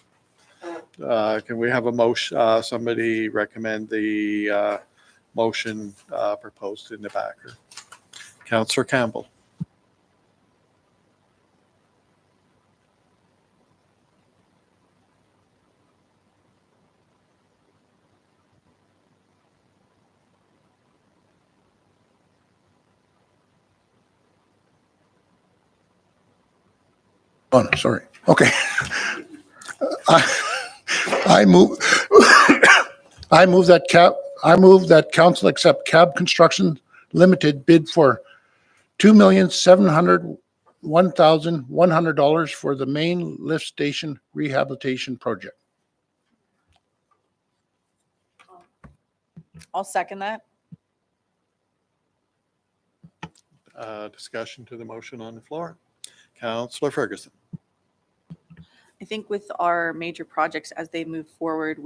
can we have a motion, somebody recommend the motion proposed in the backer? Councillor Campbell. Oh, sorry. Okay. I move, I move that council accept Cab Construction Limited bid for $2,701,100 for the main lift station rehabilitation project. I'll second that. Discussion to the motion on the floor. Councillor Ferguson. I think with our major projects as they move forward,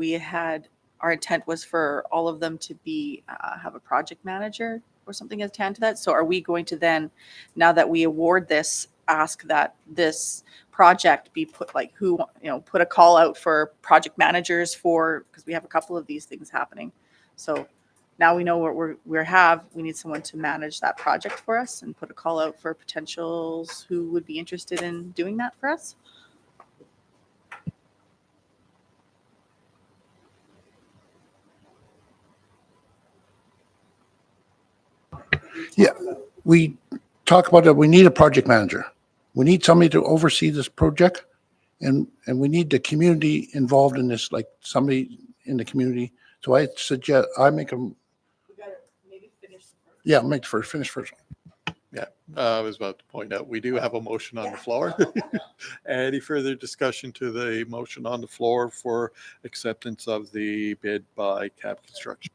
our intent was for all of them to be, have a project manager or something attached to that. So are we going to then, now that we award this, ask that this project be put, like who, put a call out for project managers because we have a couple of these things happening. So now we know what we need someone to manage that project for us and put a call out for potentials who would be interested in doing that for us. Yeah, we talk about that. We need a project manager. We need somebody to oversee this project, and we need the community involved in this, like somebody in the community. So I suggest, make them, yeah, finish first. I was about to point out, we do have a motion on the floor. Any further discussion to the motion on the floor for acceptance of the bid by Cab Construction?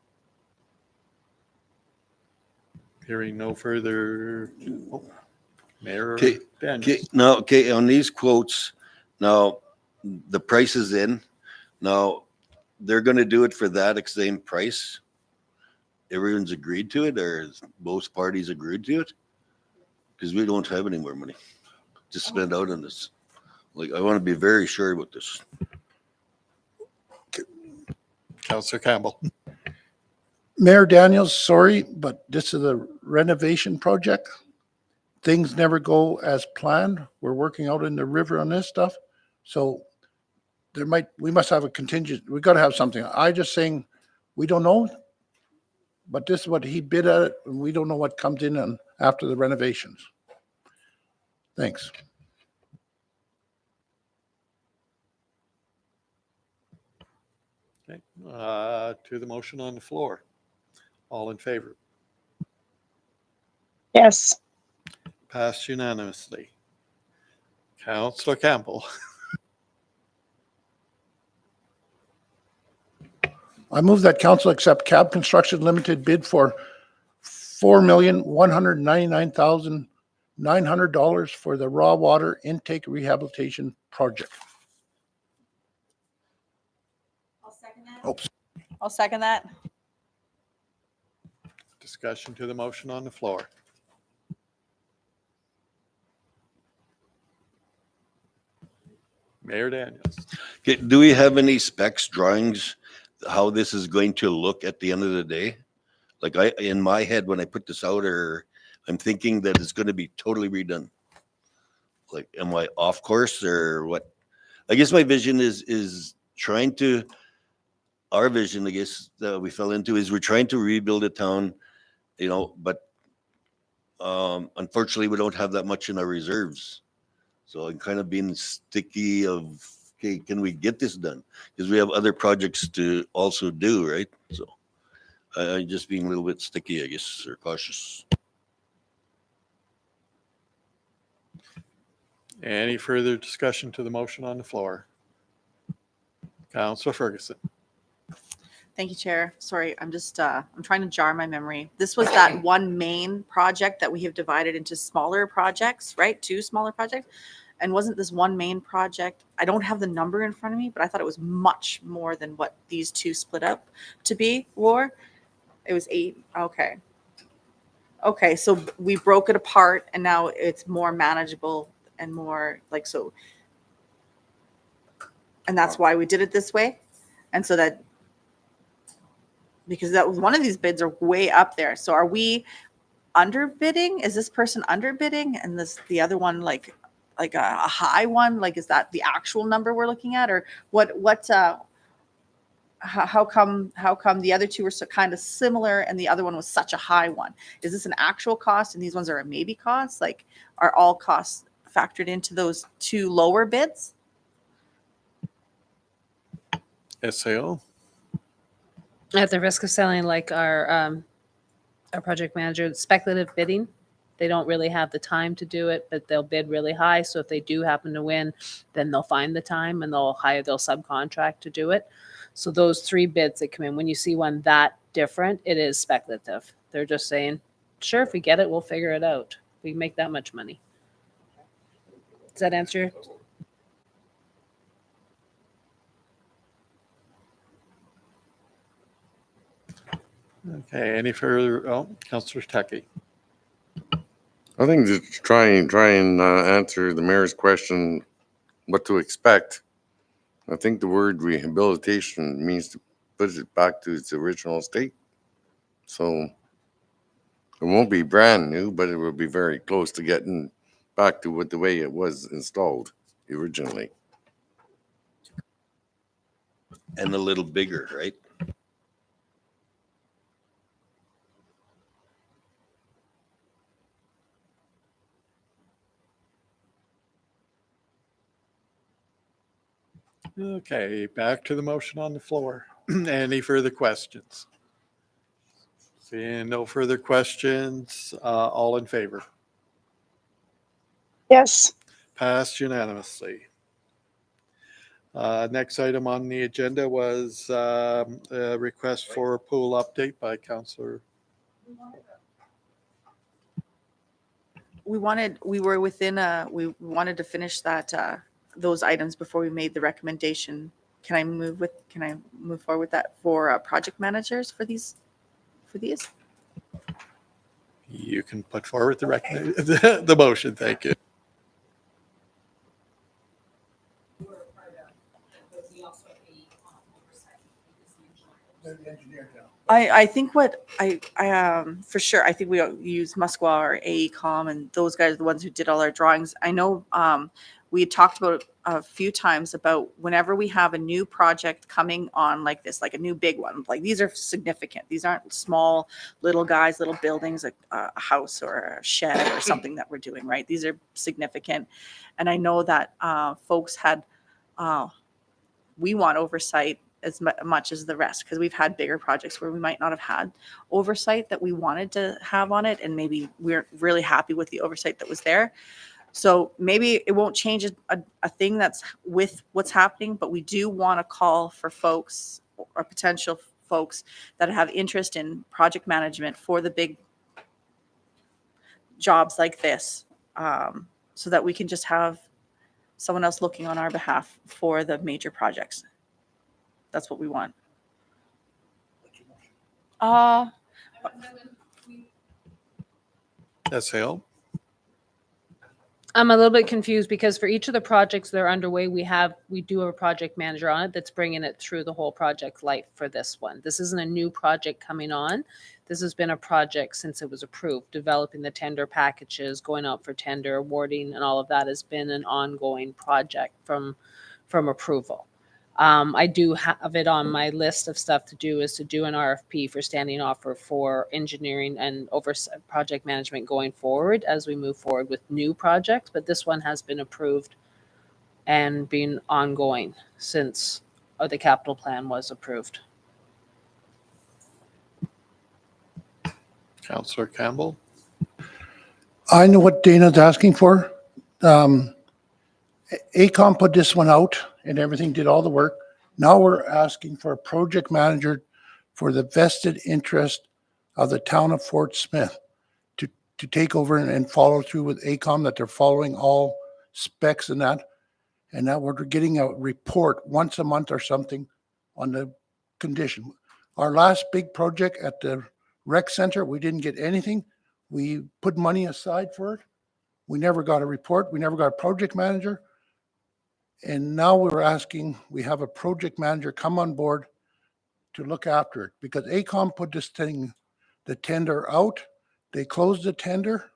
Hearing no further. Mayor Okay, Daniels. on these quotes, now, the price is in. Now, they're gonna do it for that same price. Everyone's agreed to it, or both parties agreed to it? Because we don't have any more money to spend out on this. Like, I want to be very sure about this. Councillor Campbell. Mayor Daniels, sorry, but this is a renovation project. Things never go as planned. We're working out in the river on this stuff. So we must have a contingent. We got to have something. I just saying, we don't know, but this is what he bid at it, and we don't know what comes in and after the renovations. Thanks. Okay, to the motion on the floor. All in favor? Yes. Passed unanimously. Councillor Campbell. I move that council accept Cab Construction Limited bid for $4,199,900 for the raw water intake rehabilitation project. I'll second that. Oops. I'll second that. Discussion to the motion on the floor. Mayor Daniels. Okay, do we have any specs, drawings, how this is going to look at the end of the day? Like in my head, when I put this out, or I'm thinking that it's going to be totally redone. Like, am I off course or what? I guess my vision is trying to, our vision, I guess, that we fell into is we're trying to rebuild a town, but unfortunately we don't have that much in our reserves. So I'm kind of being sticky of, okay, can we get this done? Because we have other projects to also do, right? So I'm just being a little bit sticky, I guess, or cautious. Any further discussion to the motion on the floor? Councillor Ferguson. Thank you, Chair. Sorry, I'm trying to jar my memory. This was that one main project that we have divided into smaller projects, right? 2 smaller projects. And wasn't this one main project? I don't have the number in front of me, but I thought it was much more than what these 2 split up to be. It was 8. Okay. Okay, so we broke it apart and now it's more manageable and more like so. And that's why we did it this way. And so that, because that was one of these bids are way up there. So are we underbidding? Is this person underbidding? And the other one, like a high one? Like, is that the actual number we're looking at, or how come the other 2 were so kind of similar and the other one was such a high one? Is this an actual cost and these ones are a maybe cost? Like, are all costs factored into those two lower bids? SAO? At the risk of sounding like our project manager, speculative bidding. They don't really have the time to do it, but they'll bid really high. So if they do happen to win, then they'll find the time and they'll subcontract to do it. So those three bids that come in, when you see one that different, it is speculative. They're just saying, sure, if we get it, we'll figure it out. We make that much money. Does that answer? Okay, any further, Councillor Tucky? I think to try and answer the mayor's question, what to expect. I think the word rehabilitation means to put it back to its original state. So it won't be brand new, but it will be very close to getting back to the way it was installed originally. And a little bigger, right? Okay, back to the motion on the floor. Any further questions? Seeing no further questions, all in favor? Yes. Passed unanimously. Next item on the agenda was a request for a pool update by Councillor. We wanted to finish that, those items before we made the recommendation. Can I move forward with that for project managers for these? You can put forward the motion. Thank you. I think for sure, I think we use Muskwa or AECom, and those guys are the ones who did all our drawings. I know we had talked about a few times about whenever we have a new project coming on like this, like a new big one, like these are significant. These aren't small little guys, little buildings, like a house or a shed or something that we're doing, right? These are significant. And I know that folks had, we want oversight as much as the rest, because we've had bigger projects where we might not have had oversight that we wanted to have on it, and maybe we're really happy with the oversight that was there. So maybe it won't change a thing that's with what's happening, but we do want to call for folks or potential folks that have interest in project management for the big jobs like this, so that we can just have someone else looking on our behalf for the major projects. That's what we want. SAO? I'm a little bit confused because for each of the projects that are underway, we do have a project manager on it that's bringing it through the whole project life for this one. This isn't a new project coming on. This has been a project since it was approved, developing the tender packages, going out for tender, awarding, and all of that has been an ongoing project from approval. I do have it on my list of stuff to do is to do an RFP for standing offer for engineering and oversight project management going forward as we move forward with new projects. But this one has been approved and been ongoing since the capital plan was approved. Councillor Campbell? I know what Dana's asking for. AECom put this one out and everything, did all the work. Now we're asking for a project manager for the vested interest of the town of Fort Smith to take over and follow through with AECom, that they're following all specs and that. And that we're getting a report once a month or something on the condition. Our last big project at the rec center, we didn't get anything. We put money aside for it. We never got a report. We never got a project manager. And now we're asking, we have a project manager come on board to look after it, because AECom put this thing, the tender out. They closed the tender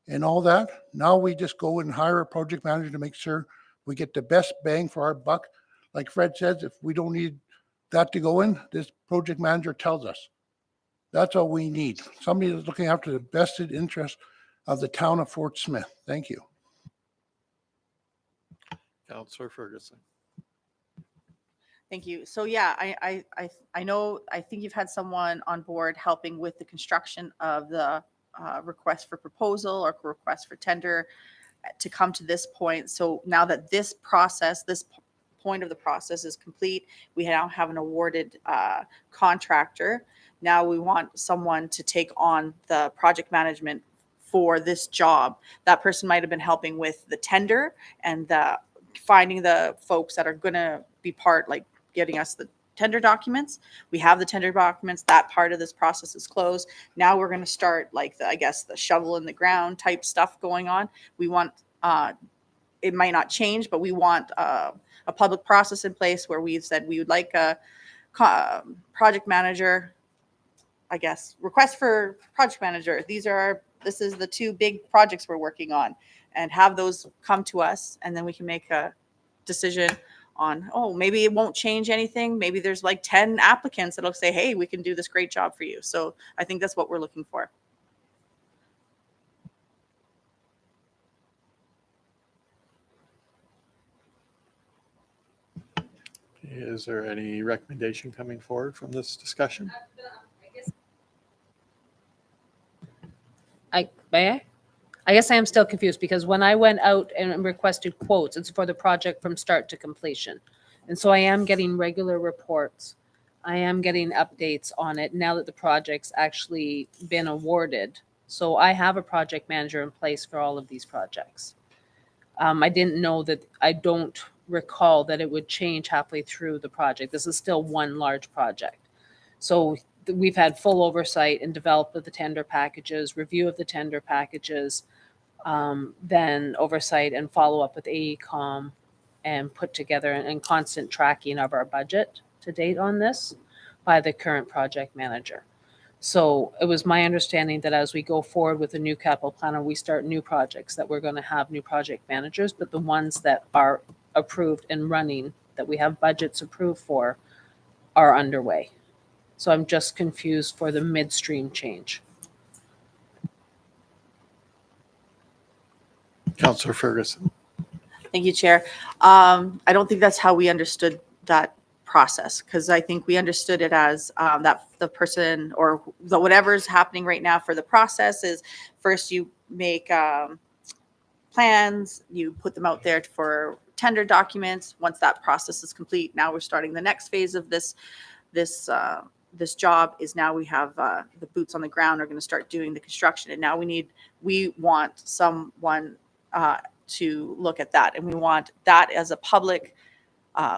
and all that. Now we just go and hire a project manager to make sure we get the best bang for our buck. Like Fred says, if we don't need that to go in, this project manager tells us. That's all we need. Somebody that's looking after the vested interest of the town of Fort Smith. Thank you. Counselor Ferguson. Thank you. So yeah, I know, I think you've had someone on board helping with the construction of the request for proposal or request for tender to come to this point. So now that this process, point of the process is complete, we now have an awarded contractor. Now we want someone to take on the project management for this job. That person might have been helping with the tender and the finding the folks that are going to be part, like getting us the tender documents. We have the tender documents. That part of this process is closed. Now we're going to start like I guess the shovel in the ground type stuff going on. We want, it might not change, but we want a public process in place where we've said we would like a project manager, I guess, request for project manager. This is the two big projects we're working on, and have those come to us, and then we can make a decision on, oh, maybe it won't change anything. Maybe there's like 10 applicants that'll say, hey, we can do this great job for you. So I think that's what we're looking for. Is there any recommendation coming forward from this discussion? I guess I am still confused because when I went out and requested quotes, it's for the project from start to completion. And so I am getting regular reports. I am getting updates on it now that the project's actually been awarded. So I have a project manager in place for all of these projects. I didn't know that, I don't recall that it would change halfway through the project. This is still one large project. So we've had full oversight and developed of the tender packages, review of the tender packages, then oversight and follow up with AECom, and put together and constant tracking of our budget to date on this by the current project manager. So it was my understanding that as we go forward with a new capital planner, we start new projects, that we're going to have new project managers, but the ones that are approved and running, that we have budgets approved for, are underway. So I'm just confused for the midstream change. Counselor Ferguson. Thank you, Chair. I don't think that's how we understood that process, because I think we understood it as that the person or whatever's happening right now for the process is first you make plans, you put them out there for tender documents. Once that process is complete, now we're starting the next phase of this job. Is now we have the boots on the ground are going to start doing the construction, and now we want someone to look at that, and we want that as a public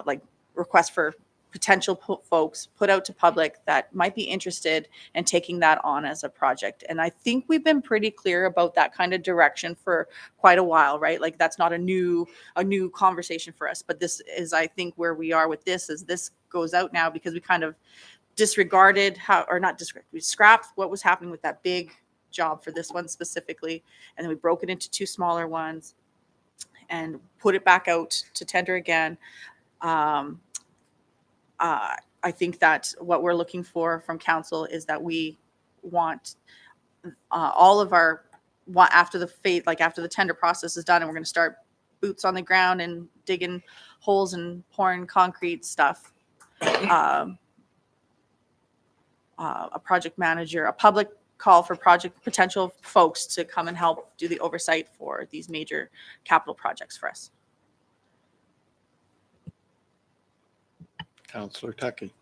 like request for potential folks put out to public that might be interested in taking that on as a project. And I think we've been pretty clear about that kind of direction for quite a while, right? Like that's not a new conversation for us, but this is, I think, where we are with this, as this goes out now, because we kind of disregarded we scrapped what was happening with that big job for this one specifically, and then we broke it into two smaller ones and put it back out to tender again. I think that what we're looking for from council is that we want all of our, after the tender process is done and we're going to start boots on the ground and digging holes and pouring concrete stuff. A project manager, a public call for project potential folks to come and help do the oversight for these major capital projects for us. Counselor Tucky.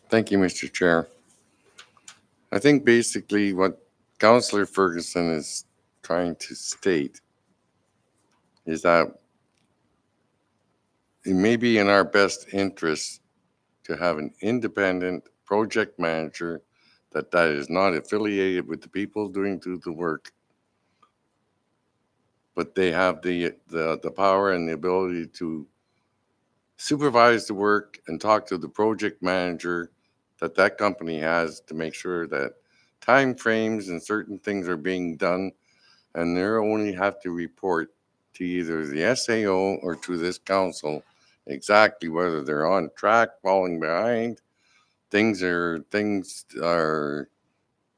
Thank you, Mr. Chair. I think basically what Councillor Ferguson is trying to state is that it may be in our best interest to have an independent project manager that is not affiliated with the people doing the work, but they have the power and the ability to supervise the work and talk to the project manager that company has to make sure that time frames and certain things are being done, and they only have to report to either the SAO or to this council exactly whether they're on track, falling behind, things are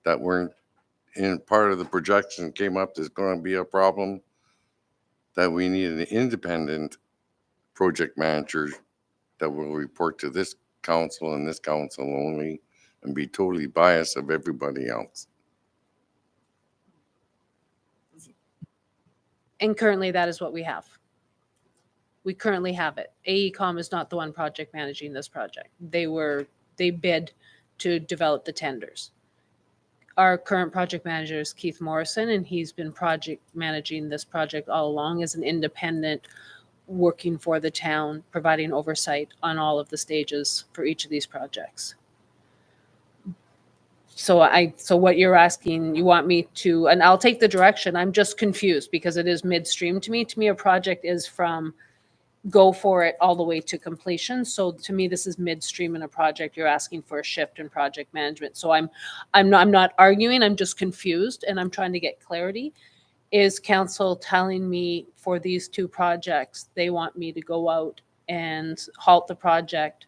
that weren't in part of the projection came up, there's going to be a problem. that we need an independent project manager that will report to this council and this council only and be totally biased of everybody else. And currently that is what we have. We currently have it. AECom is not the one project managing this project. They bid to develop the tenders. Our current project manager is Keith Morrison, and he's been project managing this project all along as an independent, working for the town, providing oversight on all of the stages for each of these projects. So what you're asking, you want me to, and I'll take the direction. I'm just confused because it is midstream to me. To me, a project is from go for it all the way to completion. So to me, this is midstream in a project. You're asking for a shift in project management. So I'm not arguing. I'm just confused, and I'm trying to get clarity. Is council telling me for these two projects, they want me to go out and halt the project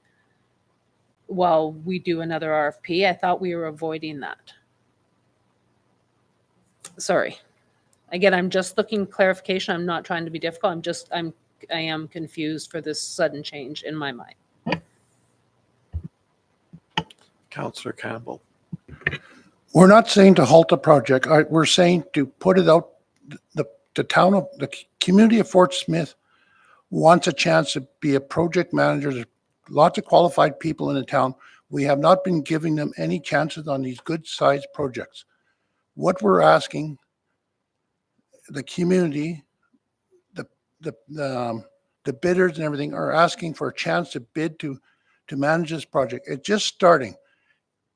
while we do another RFP? I thought we were avoiding that. Sorry. Again, I'm just looking clarification. I'm not trying to be difficult. I am confused for this sudden change in my mind. Councillor Campbell. We're not saying to halt the project. We're saying to put it out. The community of Fort Smith wants a chance to be a project manager. There's lots of qualified people in the town. We have not been giving them any chances on these good sized projects. What we're asking the community, the bidders and everything are asking for a chance to bid to manage this project. It's just starting.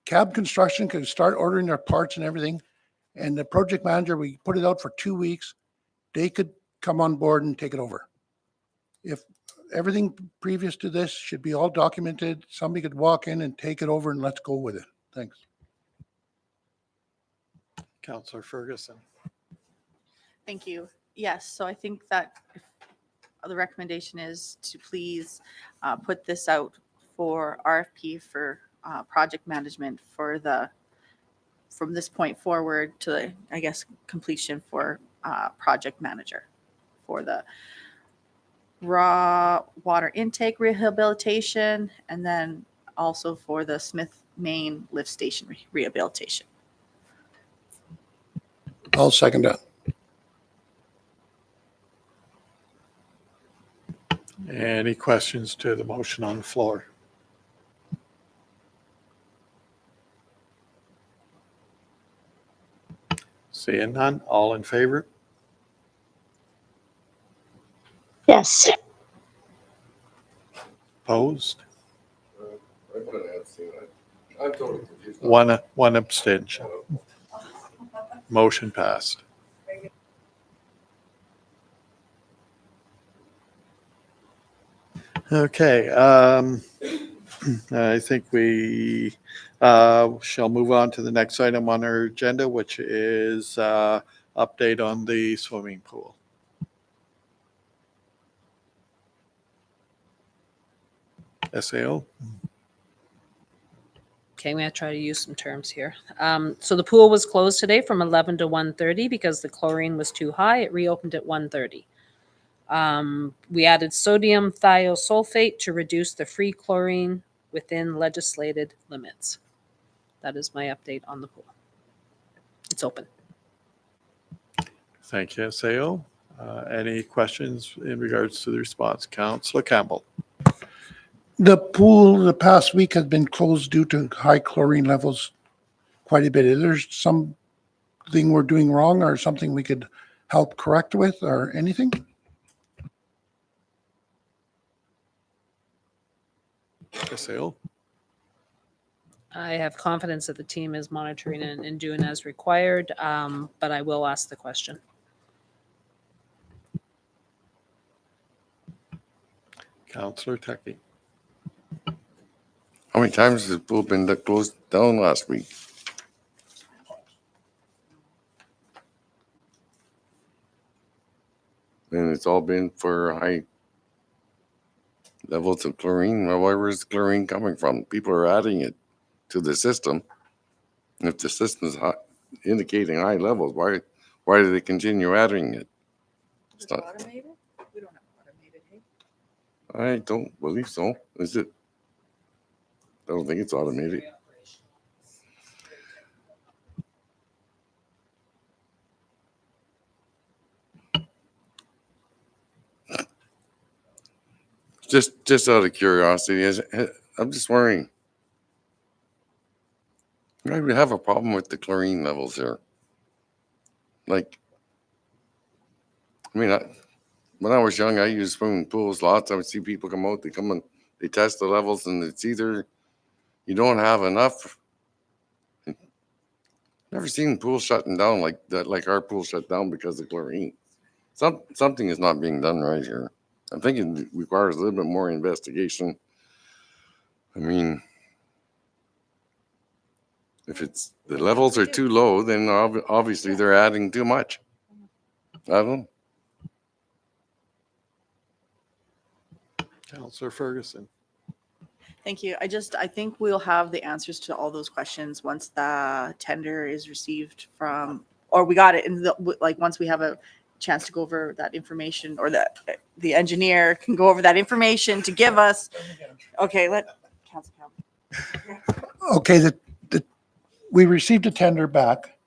Cab Construction can start ordering their parts and everything. And the project manager, we put it out for 2 weeks. They could come on board and take it over. If everything previous to this should be all documented, somebody could walk in and take it over and let's go with it. Thanks. Councillor Ferguson. Thank you. Yes, so I think that the recommendation is to please put this out for RFP for project management for from this point forward to, I guess, completion for project manager for the raw water intake rehabilitation, and then also for the Smith Main lift station rehabilitation. I'll second that. Any questions to the motion on the floor? Seeing none, all in favor? Yes. Opposed? I'm gonna abstain. I'm totally confused. One abstention. Motion passed. Okay, I think we shall move on to the next item on our agenda, which is update on the swimming pool. SAO? Okay, I'm going to try to use some terms here. So the pool was closed today from 11 to 1:30 because the chlorine was too high. It reopened at 1:30. We added sodium thiosulfate to reduce the free chlorine within legislated limits. That is my update on the pool. It's open. Thank you, SAO. Any questions in regards to the response? Councillor Campbell? The pool the past week has been closed due to high chlorine levels quite a bit. Is there something we're doing wrong or something we could help correct with or anything? SAO? I have confidence that the team is monitoring and doing as required, but I will ask the question. Councillor Tucky? How many times has the pool been closed down last week? And it's all been for high levels of chlorine. Well, where is the chlorine coming from? People are adding it to the system. And if the system is indicating high levels, why do they continue adding it? It's not, Automated? We don't have automated, hey? I don't believe so. Is it? I don't think it's automated. Just out of curiosity, I'm just wondering, why do we have a problem with the chlorine levels here? Like, I mean, when I was young, I used swimming pools lots. I would see people come out, they test the levels, and it's either you don't have enough. Never seen pools shutting down like that, like our pool shut down because of chlorine. Something is not being done right here. I think it requires a little bit more investigation. I mean, if it's the levels are too low, then obviously they're adding too much. I don't know. Counselor Ferguson. Thank you. I think we'll have the answers to all those questions once the tender is received from, or we got it in the, like, once we have a chance to go over that information, or the engineer can go over that information to give us. Okay, let Council Campbell. Okay, we received a tender back.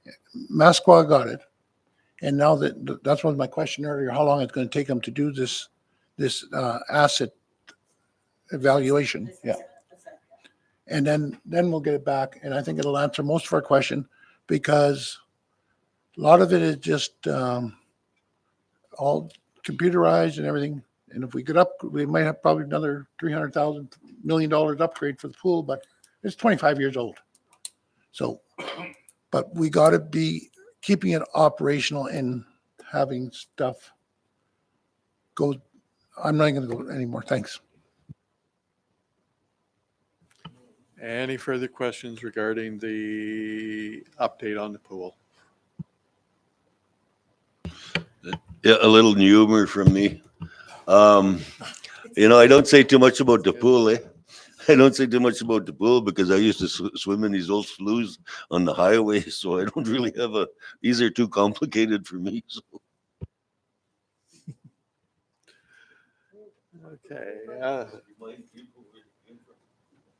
Masqua got it. And now that's one of my question earlier, how long it's going to take them to do this asset evaluation. Yeah. And then we'll get it back. And I think it'll answer most of our question, because a lot of it is just all computerized and everything. And if we could we might have probably another $300,000 million upgrade for the pool, but it's 25 years old. So, but we got to be keeping it operational and having stuff go. I'm not going to go anymore. Thanks. Any further questions regarding the update on the pool? Yeah, a little humor from me. I don't say too much about the pool, eh? I don't say too much about the pool because I used to swim in these old sloughs on the highway, so I don't really have these are too complicated for me. So. Okay.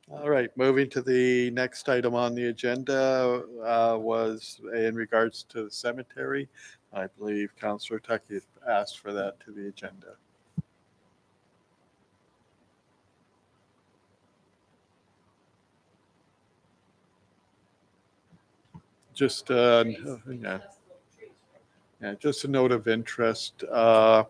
All right, moving to the next item on the agenda was in regards to the cemetery. I believe Councillor Tucky asked for that to the agenda. Just, yeah, just a note of interest. I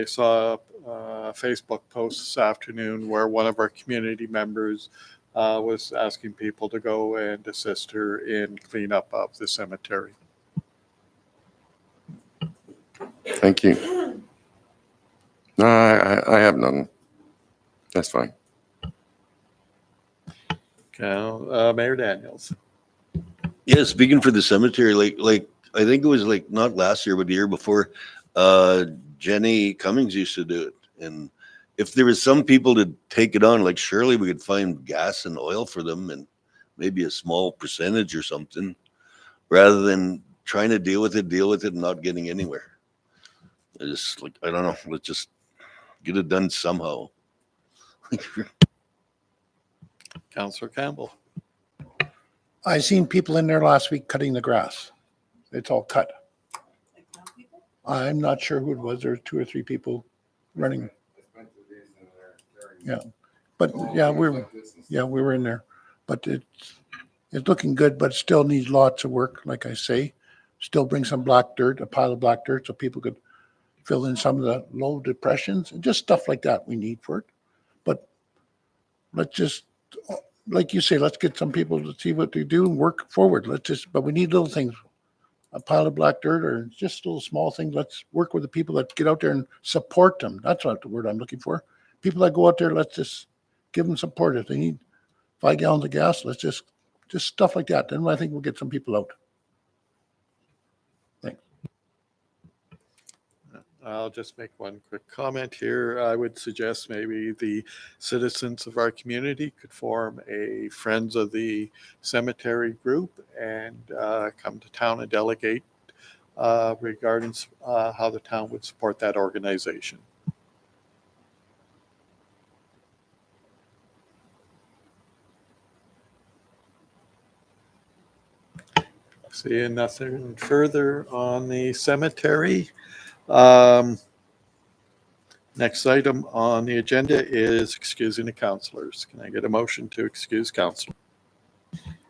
saw a Facebook post this afternoon where one of our community members was asking people to go and assist her in cleanup of the cemetery. Thank you. No, I have none. That's fine. Mayor Daniels. Yeah, speaking for the cemetery, like I think it was like not last year, but the year before, Jenny Cummings used to do it. And if there was some people to take it on, like surely we could find gas and oil for them and maybe a small percentage or something, rather than trying to deal with it and not getting anywhere. I don't know, let's just get it done somehow. Councillor Campbell. I seen people in there last week cutting the grass. It's all cut. I'm not sure who it was. There's 2 or 3 people running. Yeah, but yeah, we were in there, but it's looking good, but it still needs lots of work. Like I say, still bring some black dirt, a pile of black dirt, so people could fill in some of the low depressions and just stuff like that we need for it. But let's just, like you say, let's get some people to see what they do and work forward. But we need little things, a pile of black dirt or just little small things. Let's work with the people that get out there and support them. That's not the word I'm looking for. People that go out there, let's just give them support. If they need 5 gallons of gas, let's just stuff like that. Then I think we'll get some people out. Thanks. I'll just make one quick comment here. I would suggest maybe the citizens of our community could form a Friends of the Cemetery group and come to town and delegate regarding how the town would support that organization. Seeing nothing further on the cemetery. Next item on the agenda is excusing the counselors. Can I get a motion to excuse counselor?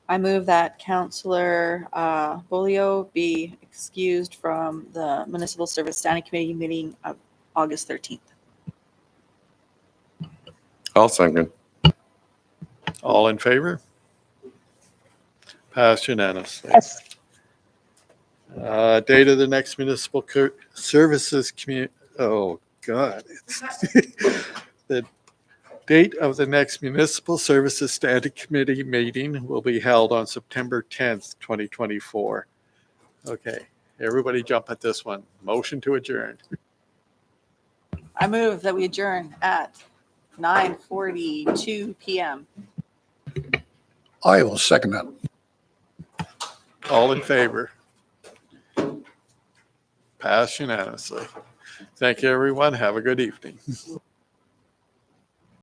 I move that Counselor Bolio be excused from the Municipal Service Standing Committee meeting of August 13th. I'll second. All in favor? Passed unanimously. Yes. Date of the next municipal services oh God. The date of the next municipal services standing committee meeting will be held on September 10th, 2024. Okay, everybody jump at this one. Motion to adjourn. I move that we adjourn at 9:42 p.m. I will second that. All in favor? Passed unanimously. Thank you, everyone. Have a good evening.